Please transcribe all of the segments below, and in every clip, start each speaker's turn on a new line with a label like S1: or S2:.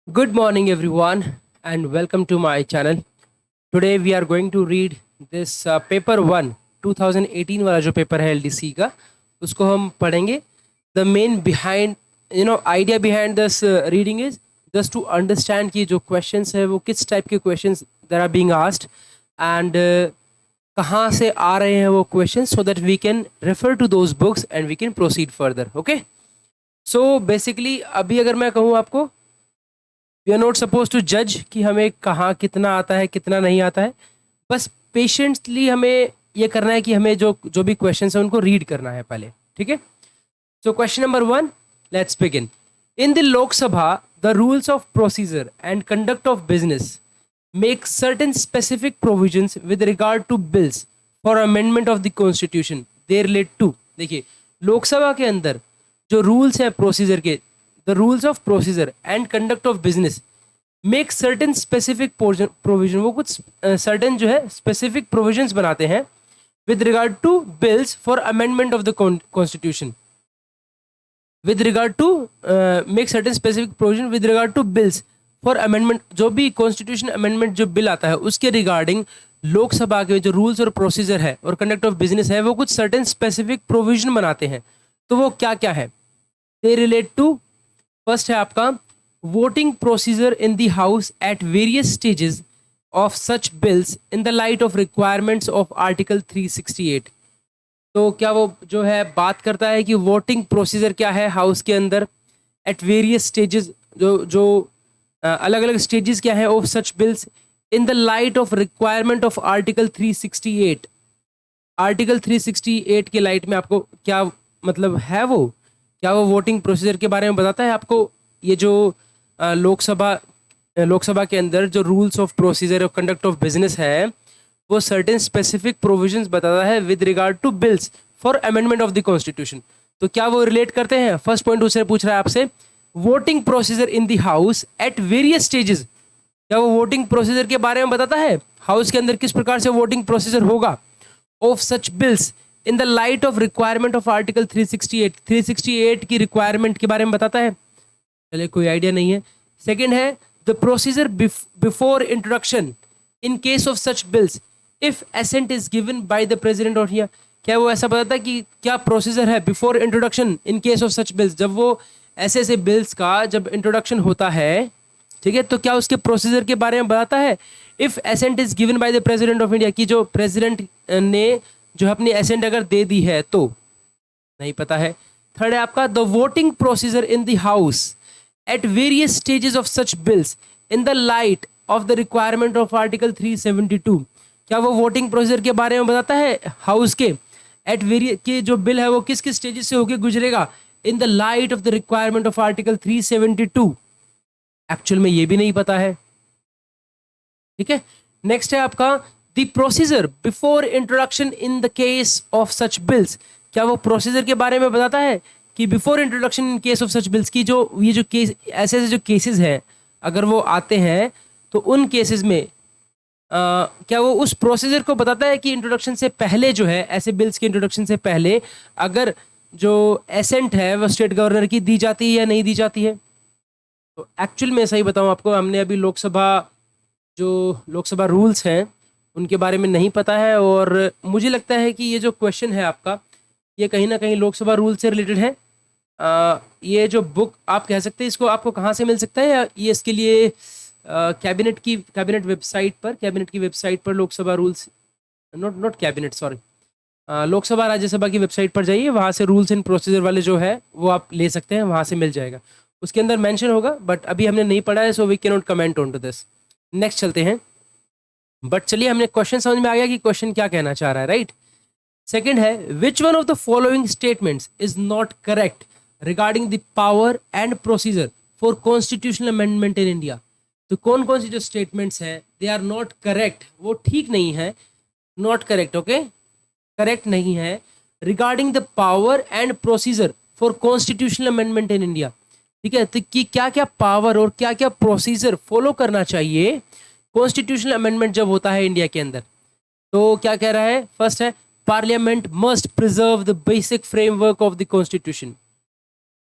S1: Good morning, everyone, and welcome to my channel. Today we are going to read this paper 1 2018 वाला जो paper है LDC का उसको हम पढ़ेंगे. The main behind idea behind this reading is just to understand कि जो questions है वो किस type के questions that are being asked and कहाँ से आ रहे हैं वो questions so that we can refer to those books and we can proceed further. Okay? So basically अभी अगर मैं कहूँ आपको we are not suppose to जज कि हमें कहाँ कितना आता है कितना नहीं आता है. बस पेशेंटली हमें ये करना है कि हमें जो जो भी क्वेश्चन है उनको रीड करना है पहले. ठीक है. So question number 1, let's begin. In the Lok Sabha the rules of procedure and conduct of business make certain specific provisions with regard to bills for amendment of the constitution they relate to. देखिए, लोकसभा के अंदर जो rules हैं procedure के, the rules of procedure and conduct of business make certain specific provision, वो कुछ certain जो है specific provisions बनाते हैं with regard to bills for amendment of the constitution. with regard to make certain specific provision with regard to bills for amendment, जो भी constitution amendment जो bill आता है उसके regarding लोकसभा के जो रूल्स और प्रोसीजर है और कंडक्ट ऑफ बिजनेस है वो कुछ सर्टेन स्पेसिफिक प्रोविजन बनाते हैं. तो वो क्या क्या है? दे रिलेट टू, फर्स्ट है आपका voting procedure in the house at various stages of such bills in the light of requirements of article 368. तो क्या वो जो है बात करता है कि वोटिंग प्रोसीजर क्या है हाउस के अंदर एट वेरियस स्टेजेस, जो अलग अलग स्टेजेस क्या है of such bills in the light of requirement of article 368. Article 368 के लाइट में आपको क्या मतलब है वो, क्या वो वोटिंग प्रोसीजर के बारे में बताता है आपको? ये जो लोकसभा के अंदर जो रूल्स ऑफ प्रोसीजर और कंडक्ट ऑफ बिजनेस है वो सर्टेन स्पेसिफिक प्रोविजंस बताता है with regard to bills for amendment of the constitution. तो क्या वो रिलेट करते हैं? फर्स्ट पॉइंट उससे पूछ रहा है आपसे, voting procedure in the house at various stages. क्या वो वोटिंग प्रोसीजर के बारे में बताता है हाउस के अंदर किस प्रकार से वोटिंग प्रोसीजर होगा of such bills in the light of requirement of article 368. 368 की रिक्वायरमेंट के बारे में बताता है? चलिए, कोई आइडिया नहीं है. सेकंड है the procedure before introduction in case of such bills if assent is given by the president of India. क्या वो ऐसा बताता है कि क्या प्रोसीजर है before introduction in case of such bills? जब वो ऐसे बिल्स का जब इंट्रोडक्शन होता है, ठीक है, तो क्या उसके प्रोसीजर के बारे में बताता है? If assent is given by the president of India, की जो प्रेसिडेंट ने जो अपनी एसेंट अगर दे दी है तो नहीं पता है. थर्ड है आपका the voting procedure in the house at various stages of such bills in the light of the requirement of article 372. क्या वो वोटिंग प्रोसीजर के बारे में बताता है हाउस के एट वेरियस के जो बिल है वो किस किस स्टेजेस से होके गुजरेगा in the light of the requirement of article 372? Actual में ये भी नहीं पता है. ठीक है. नेक्स्ट है आपका the procedure before introduction in the case of such bills. क्या वो प्रोसीजर के बारे में बताता है कि before introduction in case of such bills की जो ये जो केस ऐसे जो केसेस हैं अगर वो आते हैं तो उन केसेस में क्या वो उस प्रोसीजर को बताता है कि इंट्रोडक्शन से पहले जो है ऐसे बिल्स के इंट्रोडक्शन से पहले अगर जो एसेंट है वो स्टेट गवर्नर की दी जाती है या नहीं दी जाती है? तो एक्चुअल में सही बताऊं आपको, हमने अभी लोकसभा रूल्स हैं उनके बारे में नहीं पता है और मुझे लगता है कि ये जो क्वेश्चन है आपका ये कहीं ना कहीं लोकसभा रूल से रिलेटेड है. ये जो बुक आप कह सकते हैं इसको आपको कहाँ से मिल सकता है, या ये इसके लिए कैबिनेट की वेबसाइट पर Lok Sabha rules not cabinet sorry Lok Sabha Rajya Sabha की वेबसाइट पर जाइए, वहाँ से रूल्स एंड प्रोसीजर वाले जो है वो आप ले सकते हैं, वहाँ से मिल जाएगा. उसके अंदर मेंशन होगा बट अभी हमने नहीं पढ़ा है so we can not comment on to this. Next चलते हैं. बट चलिए, हमने क्वेश्चन समझ में आ गया कि क्वेश्चन क्या कहना चाह रहा है, राइट? सेकंड है which one of the following statements is not correct regarding the power and procedure for constitutional amendment in India. तो कौन कौन सी जो स्टेटमेंट्स हैं दे आर नॉट करेक्ट, वो ठीक नहीं है, नॉट करेक्ट, ओके, करेक्ट नहीं है regarding the power and procedure for constitutional amendment in India. ठीक है, तो कि क्या क्या पावर और क्या क्या प्रोसीजर फॉलो करना चाहिए कॉन्स्टिट्यूशनल अमेंडमेंट जब होता है इंडिया के अंदर. तो क्या कह रहा है? फर्स्ट है parliament must preserve the basic framework of the constitution.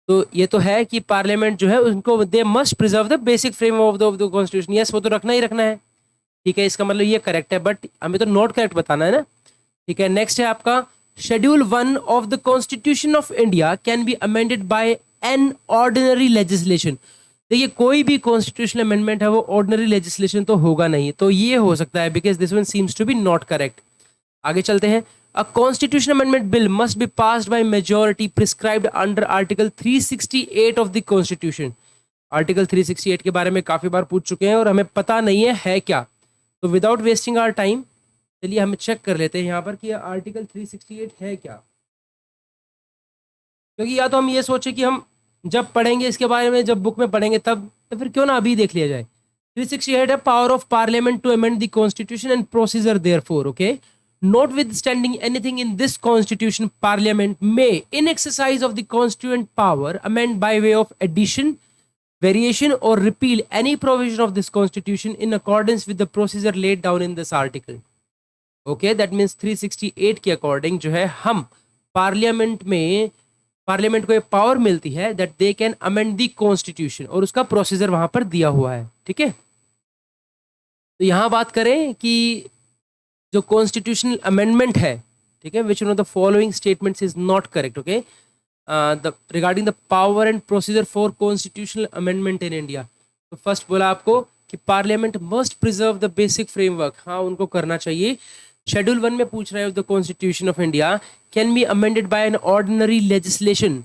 S1: तो ये तो है कि पार्लियामेंट जो है उनको they must preserve the basic frame of the constitution, yes वो तो रखना ही रखना है, ठीक है, इसका मतलब ये करेक्ट है, बट हमें तो नॉट करेक्ट बताना है ना, ठीक है। नेक्स्ट है आपका schedule 1 of the constitution of India can be amended bye an ordinary legislation. देखिए कोई भी कॉन्स्टिट्यूशनल अमेंडमेंट है वो ऑर्डिनरी लेजिस्लेशन तो होगा नहीं, तो ये हो सकता है because this one seems to be not correct. आगे चलते हैं। A constitution amendment bill must be passed by majority prescribed under article 368 of the constitution. Article 368 के बारे में काफी बार पूछ चुके हैं और हमें पता नहीं है क्या, तो विदाउट वेस्टिंग आवर टाइम चलिए हम चेक कर लेते हैं यहाँ पर कि आर्टिकल 368 है क्या, क्योंकि या तो हम ये सोचे कि हम जब पढ़ेंगे इसके बारे में, जब बुक में पढ़ेंगे तब, तो फिर क्यों ना अभी देख लिया जाए। 368 है power of parliament to amend the constitution and procedure therefor, okay. Notwithstanding anything in this constitution, Parliament may, in exercise of the constituent power, amend by way of addition, variation, or repeal any provision of this constitution in accordance with the procedure laid down in this article. Okay, that means 368 के according जो है हम parliament में, parliament को ये power मिलती है that they can amend the constitution, और उसका प्रोसीजर वहां पर दिया हुआ है, ठीक है। तो यहां बात करें कि जो कॉन्स्टिट्यूशनल अमेंडमेंट है, ठीक है, which one of the following statements is not correct, okay, regarding the power and procedure for constitutional amendment in India. तो फर्स्ट बोला आपको कि parliament must preserve the basic framework, हाँ उनको करना चाहिए। शेड्यूल 1 में पूछ रहे हो the constitution of India can be amended bye an ordinary legislation,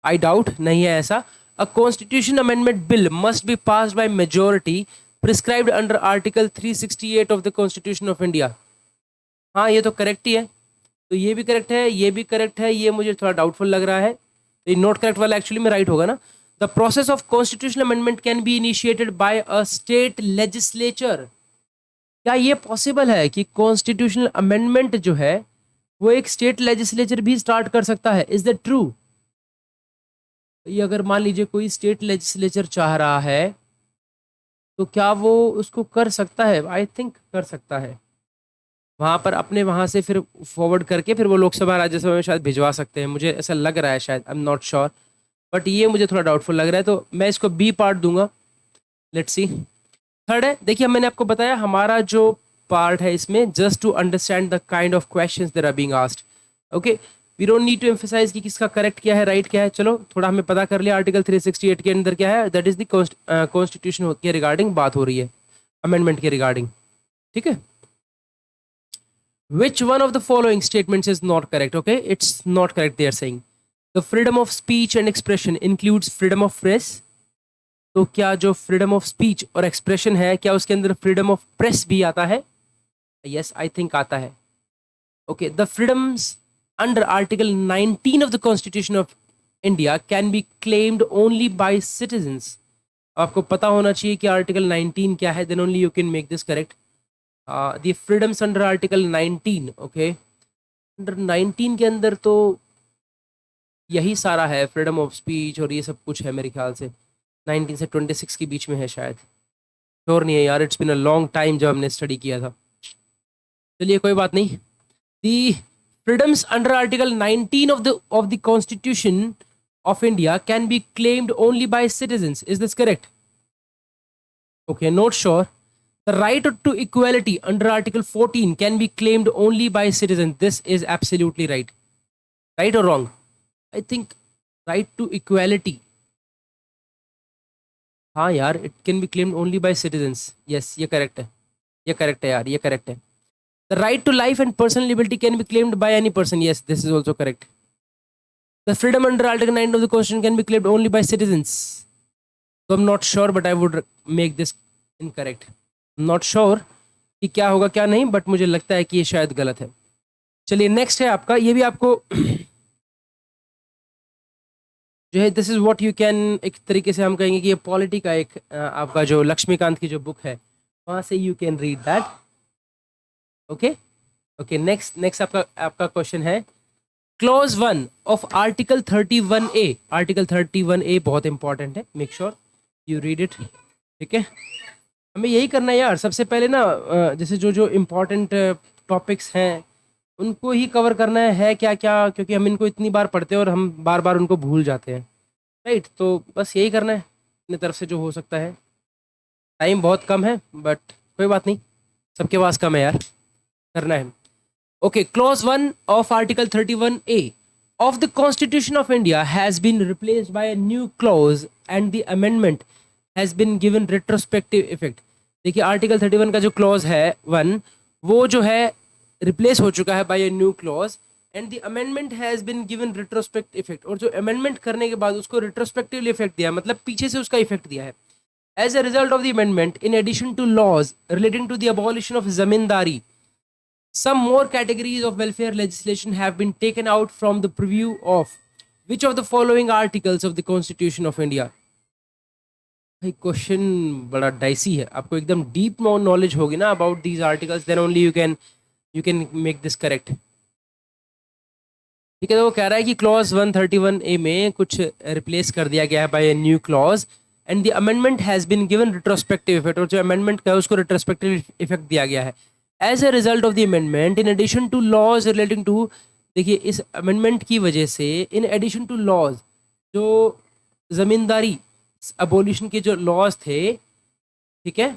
S1: I doubt नहीं है ऐसा। अ constitution amendment bill must be passed by majority prescribed under article 368 of the constitution of India, हाँ ये तो करेक्ट ही है, तो ये भी करेक्ट है, ये भी करेक्ट है, ये मुझे थोड़ा डाउटफुल लग रहा है, तो ये नॉट करेक्ट वाला एक्चुअली में राइट होगा ना। The process of constitutional amendment can be initiated by a state legislature, क्या ये पॉसिबल है कि कॉन्स्टिट्यूशनल अमेंडमेंट जो है वो एक स्टेट लेजिस्लेचर भी स्टार्ट कर सकता है, इज दैट ट्रू? ये अगर मान लीजिए कोई स्टेट लेजिस्लेचर चाह रहा है तो क्या वो उसको कर सकता है? आई थिंक कर सकता है, वहाँ पर अपने वहाँ से फिर फॉरवर्ड करके फिर वो लोकसभा राज्यसभा में शायद भिजवा सकते हैं, मुझे ऐसा लग रहा है, शायद I am not sure, but ये मुझे थोड़ा डाउटफुल लग रहा है, तो मैं इसको बी पार्ट दूंगा। Let's see. थर्ड है, देखिए मैंने आपको बताया हमारा जो पार्ट है इसमें just to understand the kind of questions that are being asked, okay, we don't need to emphasize कि किसका करेक्ट क्या है, राइट क्या है, चलो थोड़ा हमें पता कर लिया आर्टिकल 368 के अंदर क्या है, दैट इज द कॉन्स्टिट्यूशन के रिगार्डिंग बात हो रही है, अमेंडमेंट के रिगार्डिंग, ठीक है। Which one of the following statements is not correct? Okay, it's not correct. They are saying the freedom of speech and expression includes freedom of press. तो क्या जो freedom of speech और expression है क्या उसके अंदर freedom of press भी आता है? Yes, I think आता है. Okay, the freedoms under Article 19 of the Constitution of India can be claimed only by citizens. आपको पता होना चाहिए कि Article 19 क्या है, then only you can make this correct. The freedoms under Article 19, okay, under 19 के अंदर तो यही सारा है, फ्रीडम ऑफ स्पीच और ये सब कुछ है मेरे ख्याल से, 19 से 26 के बीच में है शायद, श्योर नहीं है यार, it's been a long time जब हमने स्टडी किया था, चलिए कोई बात नहीं। The freedoms under Article 19 of the Constitution of India can be claimed only by citizens. Is this correct? Okay, not sure. The right to equality under Article 14 can be claimed only by citizens. This is absolutely right. Right or wrong? I think right to equality. हाँ यार, it can be claimed only by citizens. Yes, ये correct है, ये correct है यार, ये correct है. The right to life and personal liberty can be claimed by any person. Yes, this is also correct. The freedom under Article 9 of the Constitution can be claimed only by citizens. So I'm not sure, but I would make this incorrect. Not sure कि क्या होगा क्या नहीं, but मुझे लगता है कि ये शायद गलत है। चलिए नेक्स्ट है आपका, ये भी आपको जो है this is what you can, एक तरीके से हम कहेंगे कि ये पॉलिटी का एक आपका जो लक्ष्मीकांत की जो बुक है वहाँ से you can read that, okay okay. Next आपका क्वेश्चन है clause 1 of article 31A। Article 31A बहुत इंपॉर्टेंट है, make sure you read it, ठीक है। हमें यही करना है यार, सबसे पहले ना जैसे जो इम्पोर्टेंट टॉपिक्स हैं उनको ही कवर करना है क्या क्या, क्योंकि हम इनको इतनी बार पढ़ते हैं और हम बार बार उनको भूल जाते हैं, राइट। तो बस यही करना है अपनी तरफ से जो हो सकता है। टाइम बहुत कम है बट कोई बात नहीं, सबके पास कम है यार, करना है। Okay, clause 1 of Article 31A of the Constitution of India has been replaced by a new clause and the amendment has been given retrospective effect। देखिए आर्टिकल 31 का जो क्लॉज है 1, वो जो है रिप्लेस हो चुका है by a new clause and the amendment has been given retrospect effect. और जो अमेंडमेंट करने के बाद उसको रिट्रोस्पेक्टिवली इफेक्ट दिया, मतलब पीछे से उसका इफेक्ट दिया है। As a result of the amendment, in addition to laws relating to the abolition of zamindari, some more categories of welfare legislation have been taken out from the preview of which of the following articles of the Constitution of India। भाई question बड़ा dicey है, आपको एकदम deep knowledge होगी ना about these articles, then only you can make this correct. ठीक है, तो वो कह रहा है कि क्लॉज 131A में कुछ रिप्लेस कर दिया गया है by a new clause and the amendment has been given retrospective effect. और जो अमेंडमेंट का है उसको रिट्रोस्पेक्टिव इफेक्ट दिया गया है। As a result of the amendment in addition to laws relating to, देखिए इस अमेंडमेंट की वजह से इन एडिशन टू लॉज, जो जमींदारी अबोलिशन के जो लॉज थे, ठीक है,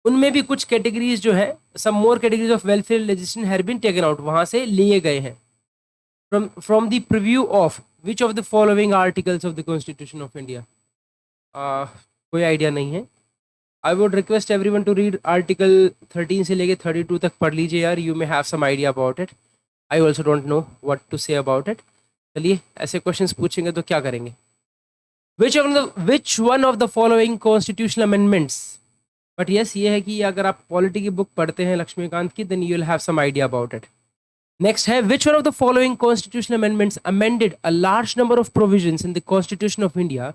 S1: उनमें भी कुछ कैटेगरीज जो है, some more categories of welfare legislation have been taken out, वहां से लिए गए हैं। from the preview of which of the following articles of the Constitution of India। कोई आइडिया नहीं है। I would request everyone to read article 13 से लेके 32 तक पढ़ लीजिए यार, you may have some idea about it. I also don't know what to say about it. चलिए ऐसे क्वेश्चंस पूछेंगे तो क्या करेंगे। Which one of the following constitutional amendments, but yes ये है कि अगर आप पॉलिटी की बुक पढ़ते हैं लक्ष्मीकांत की, then you will have some idea about it. Next है which one of the following constitutional amendments amended a large number of provisions in the constitution of India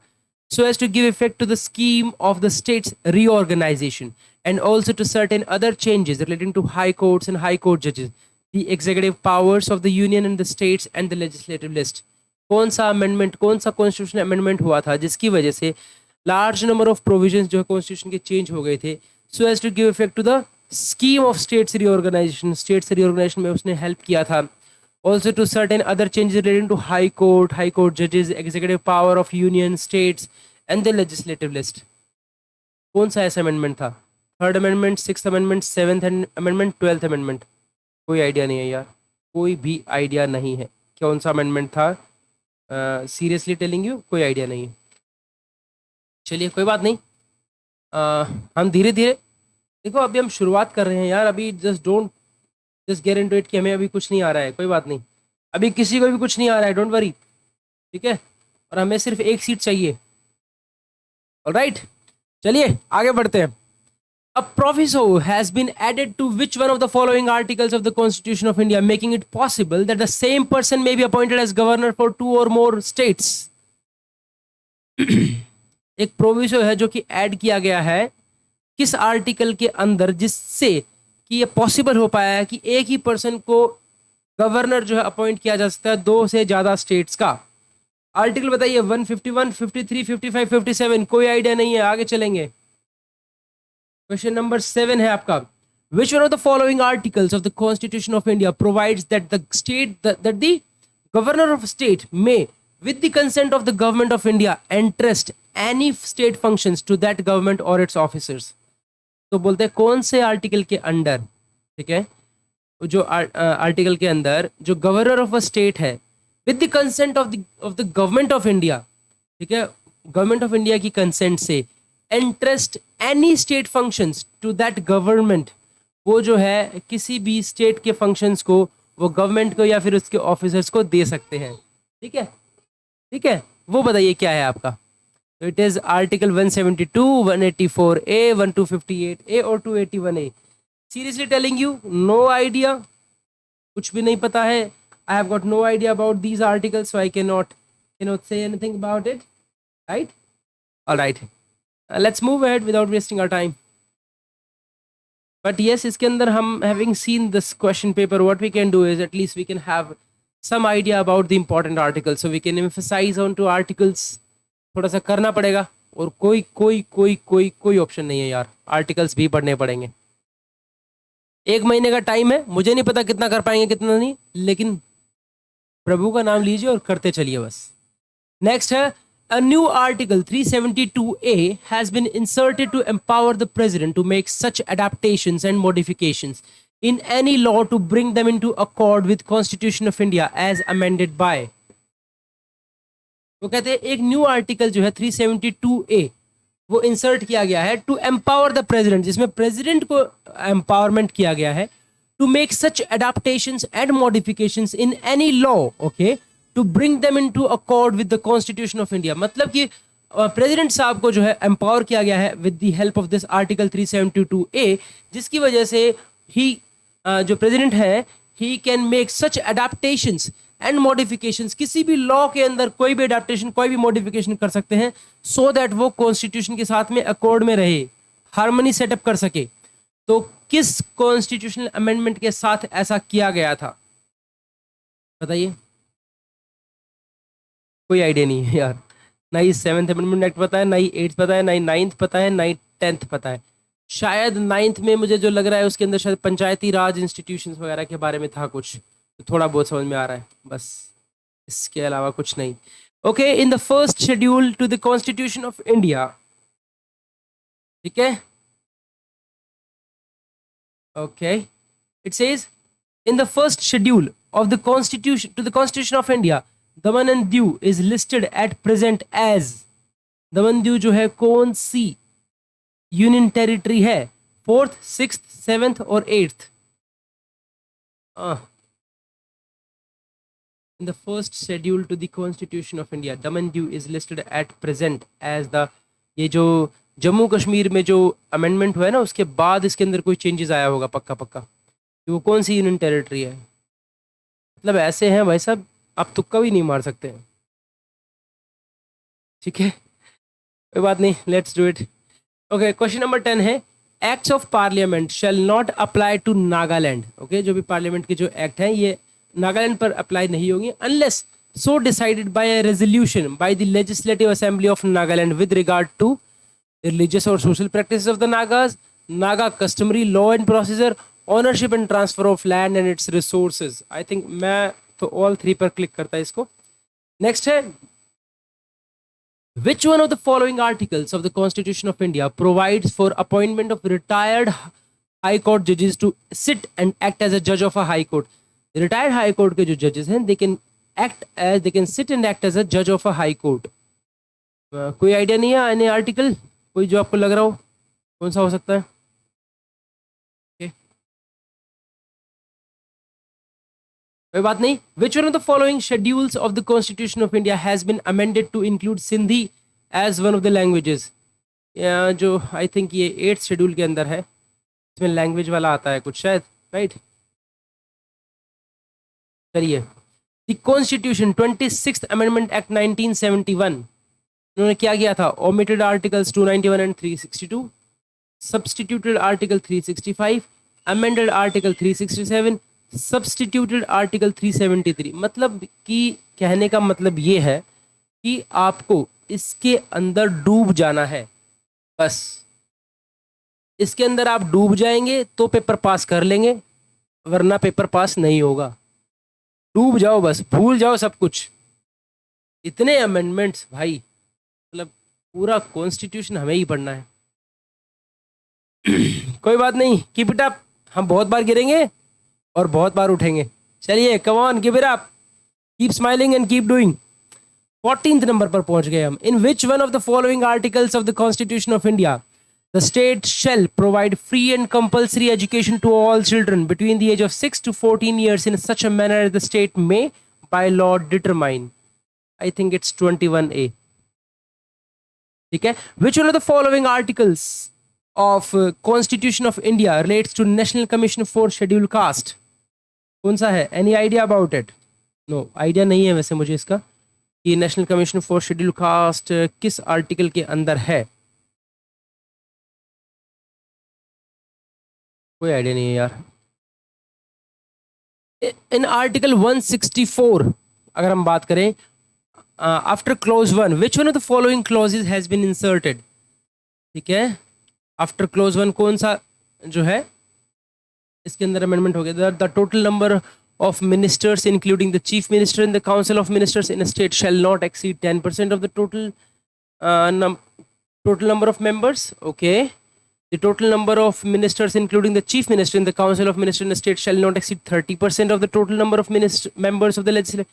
S1: so as to give effect to the scheme of the state's reorganization and also to certain other changes relating to high courts and high court judges, the executive powers of the union and the states and the legislative list। कौन सा amendment, कौन सा constitution amendment हुआ था जिसकी वजह से large number of provisions जो है कॉन्स्टिट्यूशन के चेंज हो गए थे, so as to give effect to the scheme of states reorganisation, states reorganisation में उसने हेल्प किया था। Also to certain other changes relating to high court judges, executive power of union, states and the legislative list। कौन सा ऐसा amendment था? Third amendment, sixth amendment, seventh amendment, twelfth amendment? कोई idea नहीं है यार, कोई भी आइडिया नहीं है कौन सा अमेंडमेंट था। सीरियसली टेलिंग यू, कोई आइडिया नहीं है। चलिए कोई बात नहीं, हम धीरे धीरे, देखो अभी हम शुरुआत कर रहे हैं यार, अभी जस्ट गेट इनटू इट कि हमें अभी कुछ नहीं आ रहा है। कोई बात नहीं, अभी किसी को भी कुछ नहीं आ रहा है, डोंट वरी, ठीक है। और हमें सिर्फ एक सीट चाहिए। ऑलराइट, चलिए आगे बढ़ते हैं। A proviso has been added to which one of the following articles of the Constitution of India, making it possible that the same person may be appointed as governor for 2 or more states। एक proviso है जो कि add किया गया है किस article के अंदर, जिससे कि ये पॉसिबल हो पाया है कि एक ही पर्सन को गवर्नर जो है अपॉइंट किया जा सकता है 2 से ज्यादा स्टेट्स का। आर्टिकल बताइए, 151, 53, 55, 57? कोई आइडिया नहीं है, आगे चलेंगे। क्वेश्चन नंबर 7 है आपका, विच one of the following articles of the constitution of India provides that the governor of state may with the consent of the government of India entrust any state functions to that government or its officers। तो बोलते हैं कौन से article के under, ठीक है, जो article के अंदर जो गवर्नर ऑफ अ स्टेट है with the consent of the government of India, ठीक है, गवर्नमेंट ऑफ इंडिया की कंसेंट से entrust any state functions to that government, वो जो है किसी भी स्टेट के फंक्शंस को वो गवर्नमेंट को या फिर उसके ऑफिसर्स को दे सकते हैं। ठीक है, ठीक है, वो बताइए क्या है आपका। तो it is article 172, 184A, 1258A और 281A। Seriously telling you, no idea, कुछ भी नहीं पता है। I have got no idea about these articles, so I can not say anything about it, right. Alright, let's move ahead without wasting our time. But yes, इसके अंदर हम having seen this question paper, what we can do is at least we can have some idea about the important articles, so we can emphasize on to articles। थोड़ा सा करना पड़ेगा, और कोई कोई कोई कोई कोई ऑप्शन नहीं है यार, आर्टिकल्स भी पढ़ने पड़ेंगे। 1 महीने का टाइम है, मुझे नहीं पता कितना कर पाएंगे कितना नहीं, लेकिन प्रभु का नाम लीजिए और करते चलिए बस। नेक्स्ट है a new article 372A has been inserted to empower the president to make such adaptations and modifications in any law to bring them into accord with constitution of India as amended by। वो कहते हैं एक new article जो है 372A वो insert किया गया है टू एम्पावर द प्रेसिडेंट, जिसमें प्रेसिडेंट को एम्पावरमेंट किया गया है to make such adaptations and modifications in any law, okay, to bring them into accord with the constitution of India. मतलब कि प्रेसिडेंट साहब को जो है एम्पावर किया गया है with the help of this article 372A, जिसकी वजह से ही जो प्रेसिडेंट है he can make such adaptations and modifications, किसी भी लॉ के अंदर कोई भी एडाप्टेशन कोई भी मॉडिफिकेशन कर सकते हैं सो दैट वो कॉन्स्टिट्यूशन के साथ में अकॉर्ड में रहे, हार्मनी सेटअप कर सके। तो किस कॉन्स्टिट्यूशनल अमेंडमेंट के साथ ऐसा किया गया था बताइए? कोई आइडिया नहीं है यार, ना ही 7th अमेंडमेंट एक्ट पता है, ना ही 8th पता है, ना ही 9th पता है, ना ही 10th पता है। शायद 9th में मुझे जो लग रहा है उसके अंदर शायद पंचायती राज इंस्टीट्यूशंस वगैरह के बारे में था कुछ, तो थोड़ा बहुत समझ में आ रहा है, बस इसके अलावा कुछ नहीं। Okay, in the first schedule to the constitution of India, ठीक है, okay, it says in the first schedule of the constitution to the constitution of India Daman and Diu is listed at present as. Daman Diu जो है कौन सी union territory है? 4th, 6th, 7th और 8th। In the first schedule to the Constitution of India, Daman Diu is listed at present as the, ये जो जम्मू कश्मीर में जो amendment हुआ है ना उसके बाद इसके अंदर कोई चेंजेस आया होगा पक्का पक्का, कि वो कौन सी यूनियन टेरिटरी है। मतलब ऐसे हैं भाई साहब, आप तुक्का भी नहीं मार सकते हैं, ठीक है, कोई बात नहीं, let's do it. Okay, question number 10 है acts of parliament shall not apply to Nagaland. Okay, जो भी पार्लियामेंट के जो एक्ट हैं ये नागालैंड पर अप्लाई नहीं होंगे unless so decided by a resolution by the legislative assembly of Nagaland with regard to religious or social practices of the Nagas, Naga customary law and procedure, ownership and transfer of land and its resources. I think मैं तो all 3 पर click करता है इसको। Next है which one of the following articles of the Constitution of India provides for appointment of retired high court judges to sit and act as a judge of a high court? Retired high court के जो judges हैं they can sit and act as a judge of a high court। कोई idea नहीं है any article, कोई जो आपको लग रहा हो कौन सा हो सकता है? कोई बात नहीं। Which one of the following schedules of the Constitution of India has been amended to include Sindhi as one of the languages? जो आई थिंक ये 8th शेड्यूल के अंदर है, इसमें लैंग्वेज वाला आता है कुछ शायद, राइट? करिए the constitution 26th amendment act 1971, उन्होंने क्या किया था? Omitted articles 291 and 362, substituted article 365, amended article 367, substituted article 373। मतलब कि कहने का मतलब ये है कि आपको इसके अंदर डूब जाना है, बस इसके अंदर आप डूब जाएंगे तो पेपर पास कर लेंगे, वरना पेपर पास नहीं होगा। डूब जाओ बस, भूल जाओ सब कुछ। इतने अमेंडमेंट्स भाई, मतलब पूरा कॉन्स्टिट्यूशन हमें ही पढ़ना है। कोई बात नहीं, कीप इट अप, हम बहुत बार गिरेंगे और बहुत बार उठेंगे। चलिए come on, give it up, keep smiling and keep doing. 14th number पर पहुंच गए हम। In which one of the following articles of the constitution of India the state shall provide free and compulsory education to all children between the age of 6 to 14 years in such a manner as the state may by law determine? I think it's 21A, ठीक है। Which one of the following articles of constitution of India relates to national commission for schedule caste? कौन सा है? Any idea about it? No idea नहीं है वैसे मुझे इसका कि national commission for schedule caste किस आर्टिकल के अंदर है। कोई आइडिया नहीं है यार। इन आर्टिकल 164 अगर हम बात करें, after clause 1 which one of the following clauses has been inserted? ठीक है, आफ्टर क्लॉज 1 कौन सा जो है इसके अंदर अमेंडमेंट हो गया? The total number of ministers, including the chief minister and the council of ministers in a state, shall not exceed 10% of the total total number of members. Okay. The total number of ministers, including the chief minister and the council of ministers in a state, shall not exceed 30% of the total number of members of the legislature.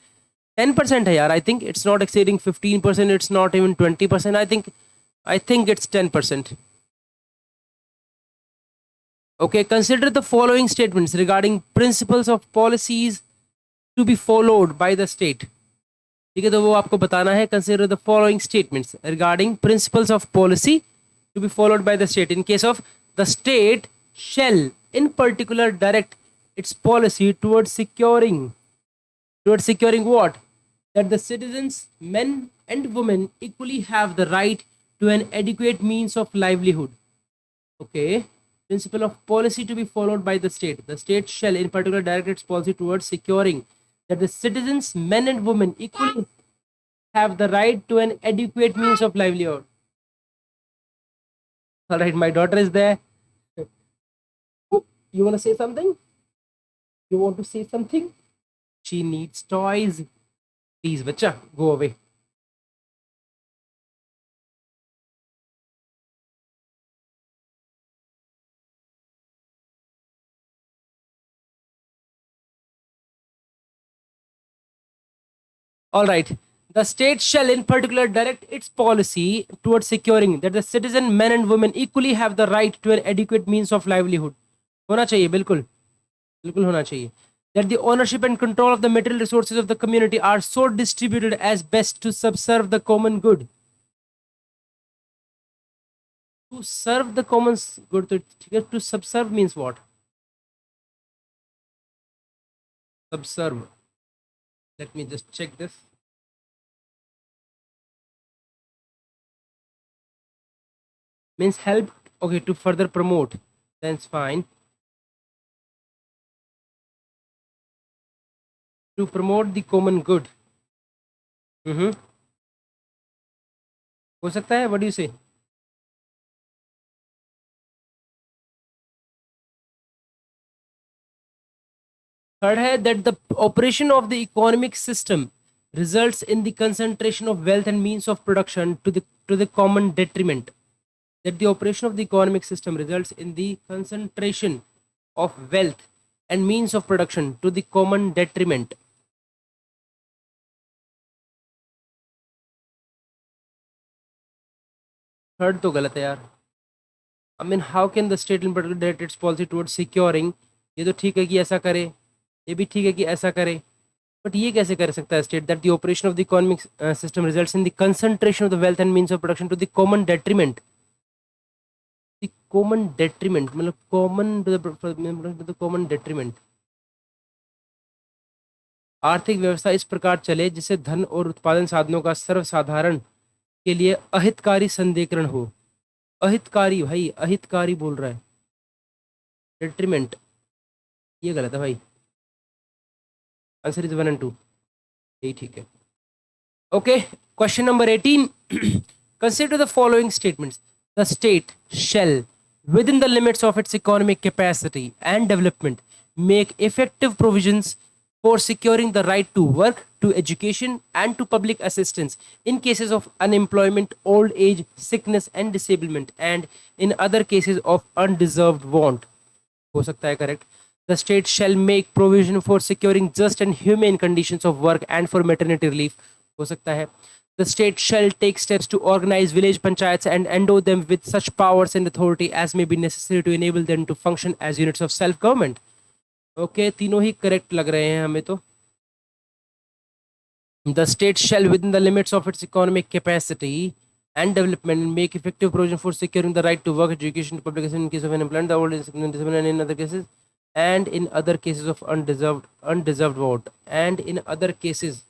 S1: 10% hai yaar. I think it's not exceeding 15%. It's not even 20%. I think it's 10%. Okay, consider the following statements regarding principles of policies to be followed by the state. ठीक है, तो वो आपको बताना है. Consider the following statements regarding principles of policy to be followed by the state. In case of the state shall in particular direct its policy towards securing what? That the citizens, men and women, equally have the right to an adequate means of livelihood. Okay. Principle of policy to be followed by the state. The state shall in particular direct its policy towards securing that the citizens, men and women, equally have the right to an adequate means of livelihood. All right, my daughter is there. You want to say something? You want to say something? She needs toys. Please, bacha, go away. All right. The state shall in particular direct its policy towards securing that the citizen, men and women, equally have the right to an adequate means of livelihood. होना चाहिए, बिल्कुल बिल्कुल होना चाहिए. That the ownership and control of the material resources of the community are so distributed as best to subserve the common good. To serve the common good, to subserve means what? Subserve. Let me just check this. Means help. Okay, to further promote. That's fine. To promote the common good. हो सकता है. What do you say? Third है that the operation of the economic system results in the concentration of wealth and means of production to the common detriment. That the operation of the economic system results in the concentration of wealth and means of production to the common detriment. Third तो गलत है यार. I mean, how can the state in particular direct its policy towards securing? ये तो ठीक है कि ऐसा करे, ये भी ठीक है कि ऐसा करे, बट ये कैसे कर सकता है state? That the operation of the economic system results in the concentration of the wealth and means of production to the common detriment. The common detriment मतलब common to the common detriment. आर्थिक व्यवस्था इस प्रकार चले जिससे धन और उत्पादन साधनों का सर्वसाधारण के लिए अहितकारी संदेकरण हो. अहितकारी भाई, अहितकारी बोल रहा है. डेट्रीमेंट ये गलत है भाई. Answer is 1 and 2. यही ठीक है. Okay, question number 18. Consider the following statements. The state shell within the limits of its economic capacity and development make effective provisions for securing the right to work, to education and to public assistance in cases of unemployment, old age, sickness and disablement, and in other cases of undeserved want. हो सकता है correct. The state shall make provision for securing just and humane conditions of work and for maternity relief. हो सकता है. The state shall take steps to organize village panchayats and endow them with such powers and authority as may be necessary to enable them to function as units of self-government. Okay, तीनों ही correct लग रहे हैं हमें तो. The state shall within the limits of its economic capacity and development make effective provision for securing the right to work, education, to public assistance in case of unemployment, the old age, disability, and in other cases, and in other cases of undeserved want, and in other cases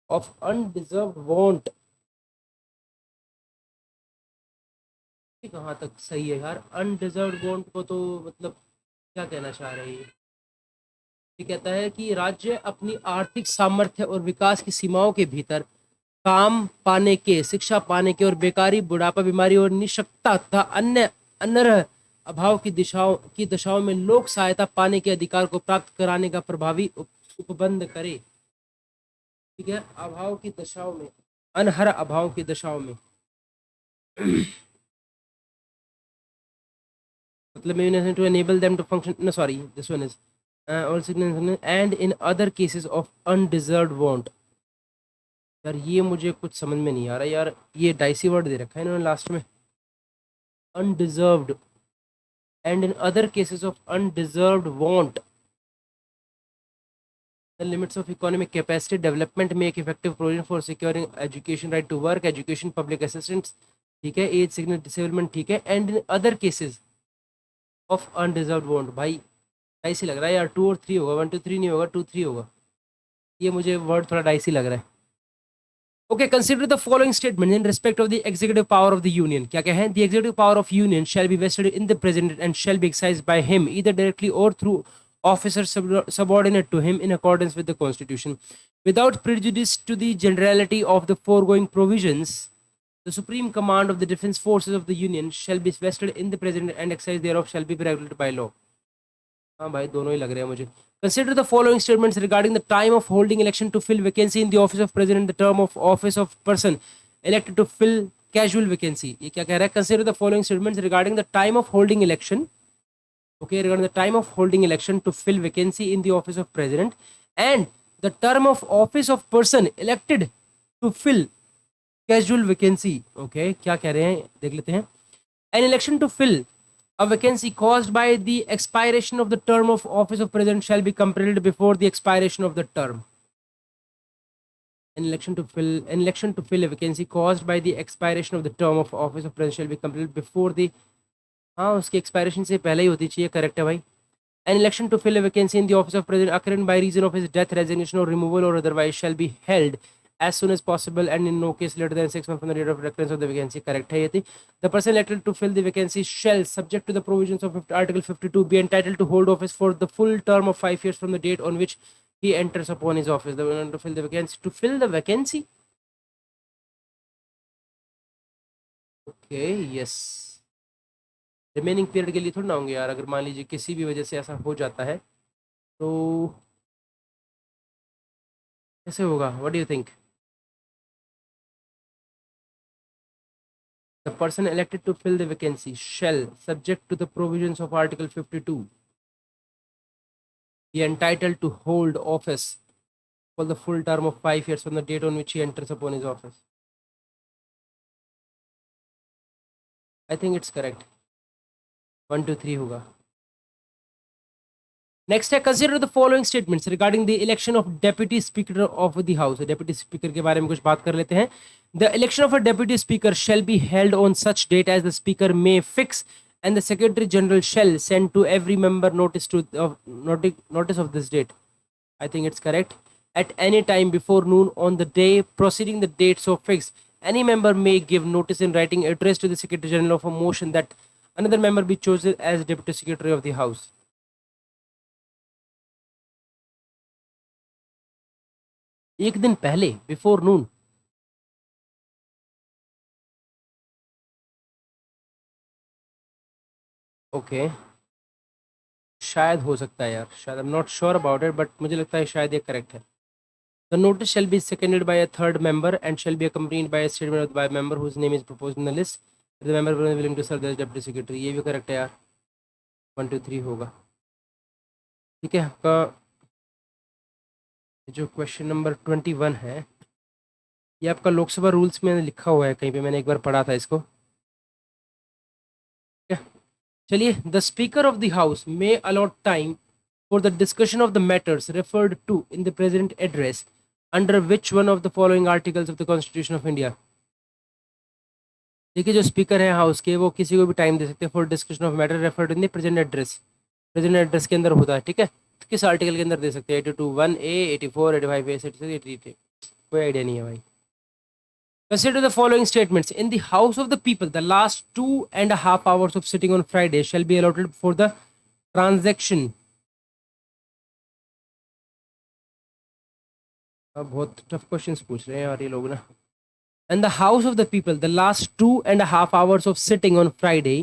S1: of undeserved want. कहाँ तक सही है यार? Undeserved want को तो मतलब क्या कहना चाह रहे हैं? ये कहता है कि राज्य अपनी आर्थिक सामर्थ्य और विकास की सीमाओं के भीतर काम पाने के, शिक्षा पाने के और बेकारी, बुढ़ापा, बीमारी और निशक्तता तथा अन्य अनर्ह अभाव की दशाओं में लोक सहायता पाने के अधिकार को प्राप्त कराने का प्रभावी उपबंध करे। ठीक है, अभाव की दशाओं में, अनहर अभाव की दशाओं में मतलब to enable them to function, no sorry, this one is also and in other cases of undeserved want। यार ये मुझे कुछ समझ में नहीं आ रहा यार, ये डाइसी वर्ड दे रखा है इन्होंने लास्ट में, undeserved and in other cases of undeserved want the limits of economic capacity development make effective provision for securing education, right to work, education, public assistance, ठीक है, एज सिग्नल डिसेबलमेंट, ठीक है, and in other cases of undeserved want. भाई dicey लग रहा है यार, 2 और 3 होगा, 1 2 3 नहीं होगा, 2 3 होगा, ये मुझे वर्ड थोड़ा डाइसी लग रहा है। Okay, consider the following statement in respect of the executive power of the union। क्या क्या है? The executive power of union shall be vested in the president and shall be exercised by him either directly or through officers subordinate to him in accordance with the constitution without prejudice to the generality of the foregoing provisions। The supreme command of the defense forces of the union shall be vested in the president and exercise thereof shall be regulated by law। हाँ भाई दोनों ही लग रहे हैं मुझे। Consider the following statements regarding the time of holding election to fill vacancy in the office of president, the term of office of person elected to fill casual vacancy। ये क्या कह रहा है? Consider the following statements regarding the time of holding election, okay, regarding the time of holding election to fill vacancy in the office of president and the term of office of person elected to fill casual vacancy। okay, क्या कह रहे हैं देख लेते हैं। An election to fill a vacancy caused by the expiration of the term of office of president shall be completed before the expiration of the term। An election to fill a vacancy caused by the expiration of the term of office of president shall be completed before the, हाँ उसकी expiration से पहले ही होती चाहिए, correct है भाई। An election to fill a vacancy in the office of president occurring by reason of his death, resignation or removal or otherwise shall be held as soon as possible and in no case later than 6 months from the date of recurrence of the vacancy। correct है ये थी। The person elected to fill the vacancy shall, subject to the provisions of Article 52, be entitled to hold office for the full term of 5 years from the date on which he enters upon his office। The one to fill the vacancy, to fill the vacancy, okay, yes, remaining period के लिए थोड़ा ना होंगे यार, अगर मान लीजिए किसी भी वजह से ऐसा हो जाता है तो कैसे होगा? What do you think? The person elected to fill the vacancy shall, subject to the provisions of Article 52, be entitled to hold office for the full term of 5 years from the date on which he enters upon his office। I think it's correct, 1 2 3 होगा। Next है, consider the following statements regarding the election of deputy speaker of the house. Deputy speaker के बारे में कुछ बात कर लेते हैं। The election of a deputy speaker shall be held on such date as the speaker may fix and the secretary general shall send to every member notice of this date। I think it's correct। At any time before noon on the day preceding the date so fixed, any member may give notice in writing address to the secretary general of a motion that another member be chosen as deputy secretary of the house। एक दिन पहले, before नून। Okay, शायद हो सकता है यार, शायद, I am not sure about it, but मुझे लगता है शायद ये करेक्ट है। The notice shall be seconded by a third member and shall be accompanied by a statement by member whose name is proposed in the list, the member willing to serve as deputy secretary. ये भी correct है यार, 1 2 3 होगा। ठीक है, आपका जो question number 21 है, ये आपका लोकसभा रूल्स में लिखा हुआ है कहीं पे, मैंने एक बार पढ़ा था इसको। चलिए, the speaker of the house may allot time for the discussion of the matters referred to in the present address under which one of the following articles of the constitution of India. देखिए, जो speaker है house के, वो किसी को भी time दे सकते हैं for discussion of matter referred in the present address. Present address के अंदर होता है, ठीक है, तो किस आर्टिकल के अंदर दे सकते हैं? 82(1)(a), 84, 85, 86, 88, कोई आइडिया नहीं है भाई। Consider the following statements. In the house of the people, the last 2.5 hours of sitting on Friday shall be allotted for the transaction। अब बहुत टफ क्वेश्चंस पूछ रहे हैं यार ये लोग ना। In the house of the people, the last 2.5 hours of sitting on Friday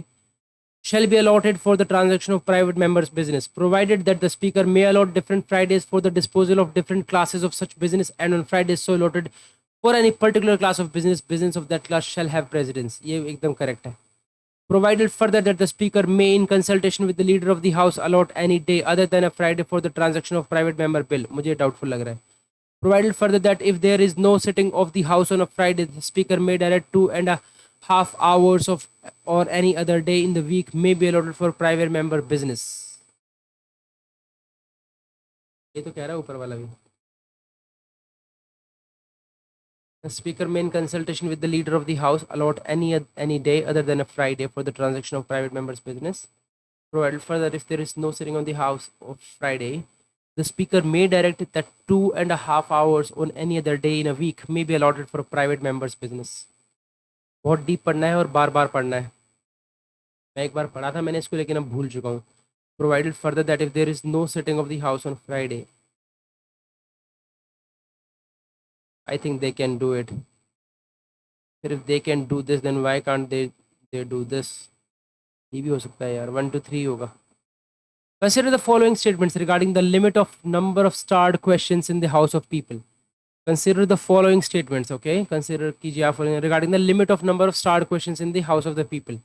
S1: shall be allotted for the transaction of private members' business, provided that the speaker may allot different Fridays for the disposal of different classes of such business, and on Fridays so allotted for any particular class of business, business of that class shall have precedence. ये एकदम correct है. Provided further that the speaker may, in consultation with the leader of the house, allot any day other than a Friday for the transaction of private member bill. मुझे doubtful लग रहा है. Provided further that if there is no sitting of the house on a Friday, the speaker may direct 2.5 hours of or any other day in the week may be allotted for private member business. ये तो कह रहा है ऊपर वाला भी. The speaker may, in consultation with the leader of the house, allot any day other than a Friday for the transaction of private members' business. Provided further, if there is no sitting on the house of Friday, the speaker may direct that 2.5 hours on any other day in a week may be allotted for a private members' business. बहुत deep पढ़ना है और बार बार पढ़ना है. मैं एक बार पढ़ा था मैंने इसको, लेकिन अब भूल चुका हूँ. Provided further that if there is no sitting of the house on Friday, I think they can do it. But if they can do this, then why can't they do this? ये भी हो सकता है यार. 1 to 3 होगा. Consider the following statements regarding the limit of number of starred questions in the house of people. Consider the following statements, okay? Consider कीजिए आप following regarding the limit of number of starred questions in the house of the people.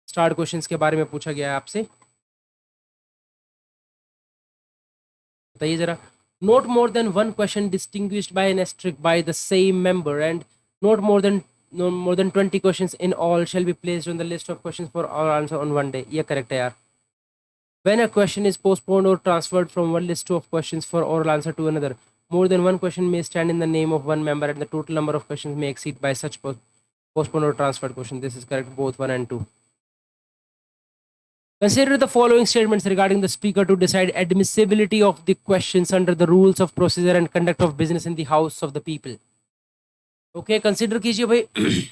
S1: Starred questions के बारे में पूछा गया है आपसे. बताइए जरा. Not more than one question distinguished by an asterisk by the same member, and not more than 20 questions in all shall be placed on the list of questions for all answer on one day. ये correct है यार. When a question is postponed or transferred from one list of questions for oral answer to another, more than one question may stand in the name of one member, and the total number of questions may exceed by such postponed or transferred question. This is correct, both 1 and 2. Consider the following statements regarding the speaker to decide admissibility of the questions under the rules of procedure and conduct of business in the house of the people. Okay, consider कीजिए भाई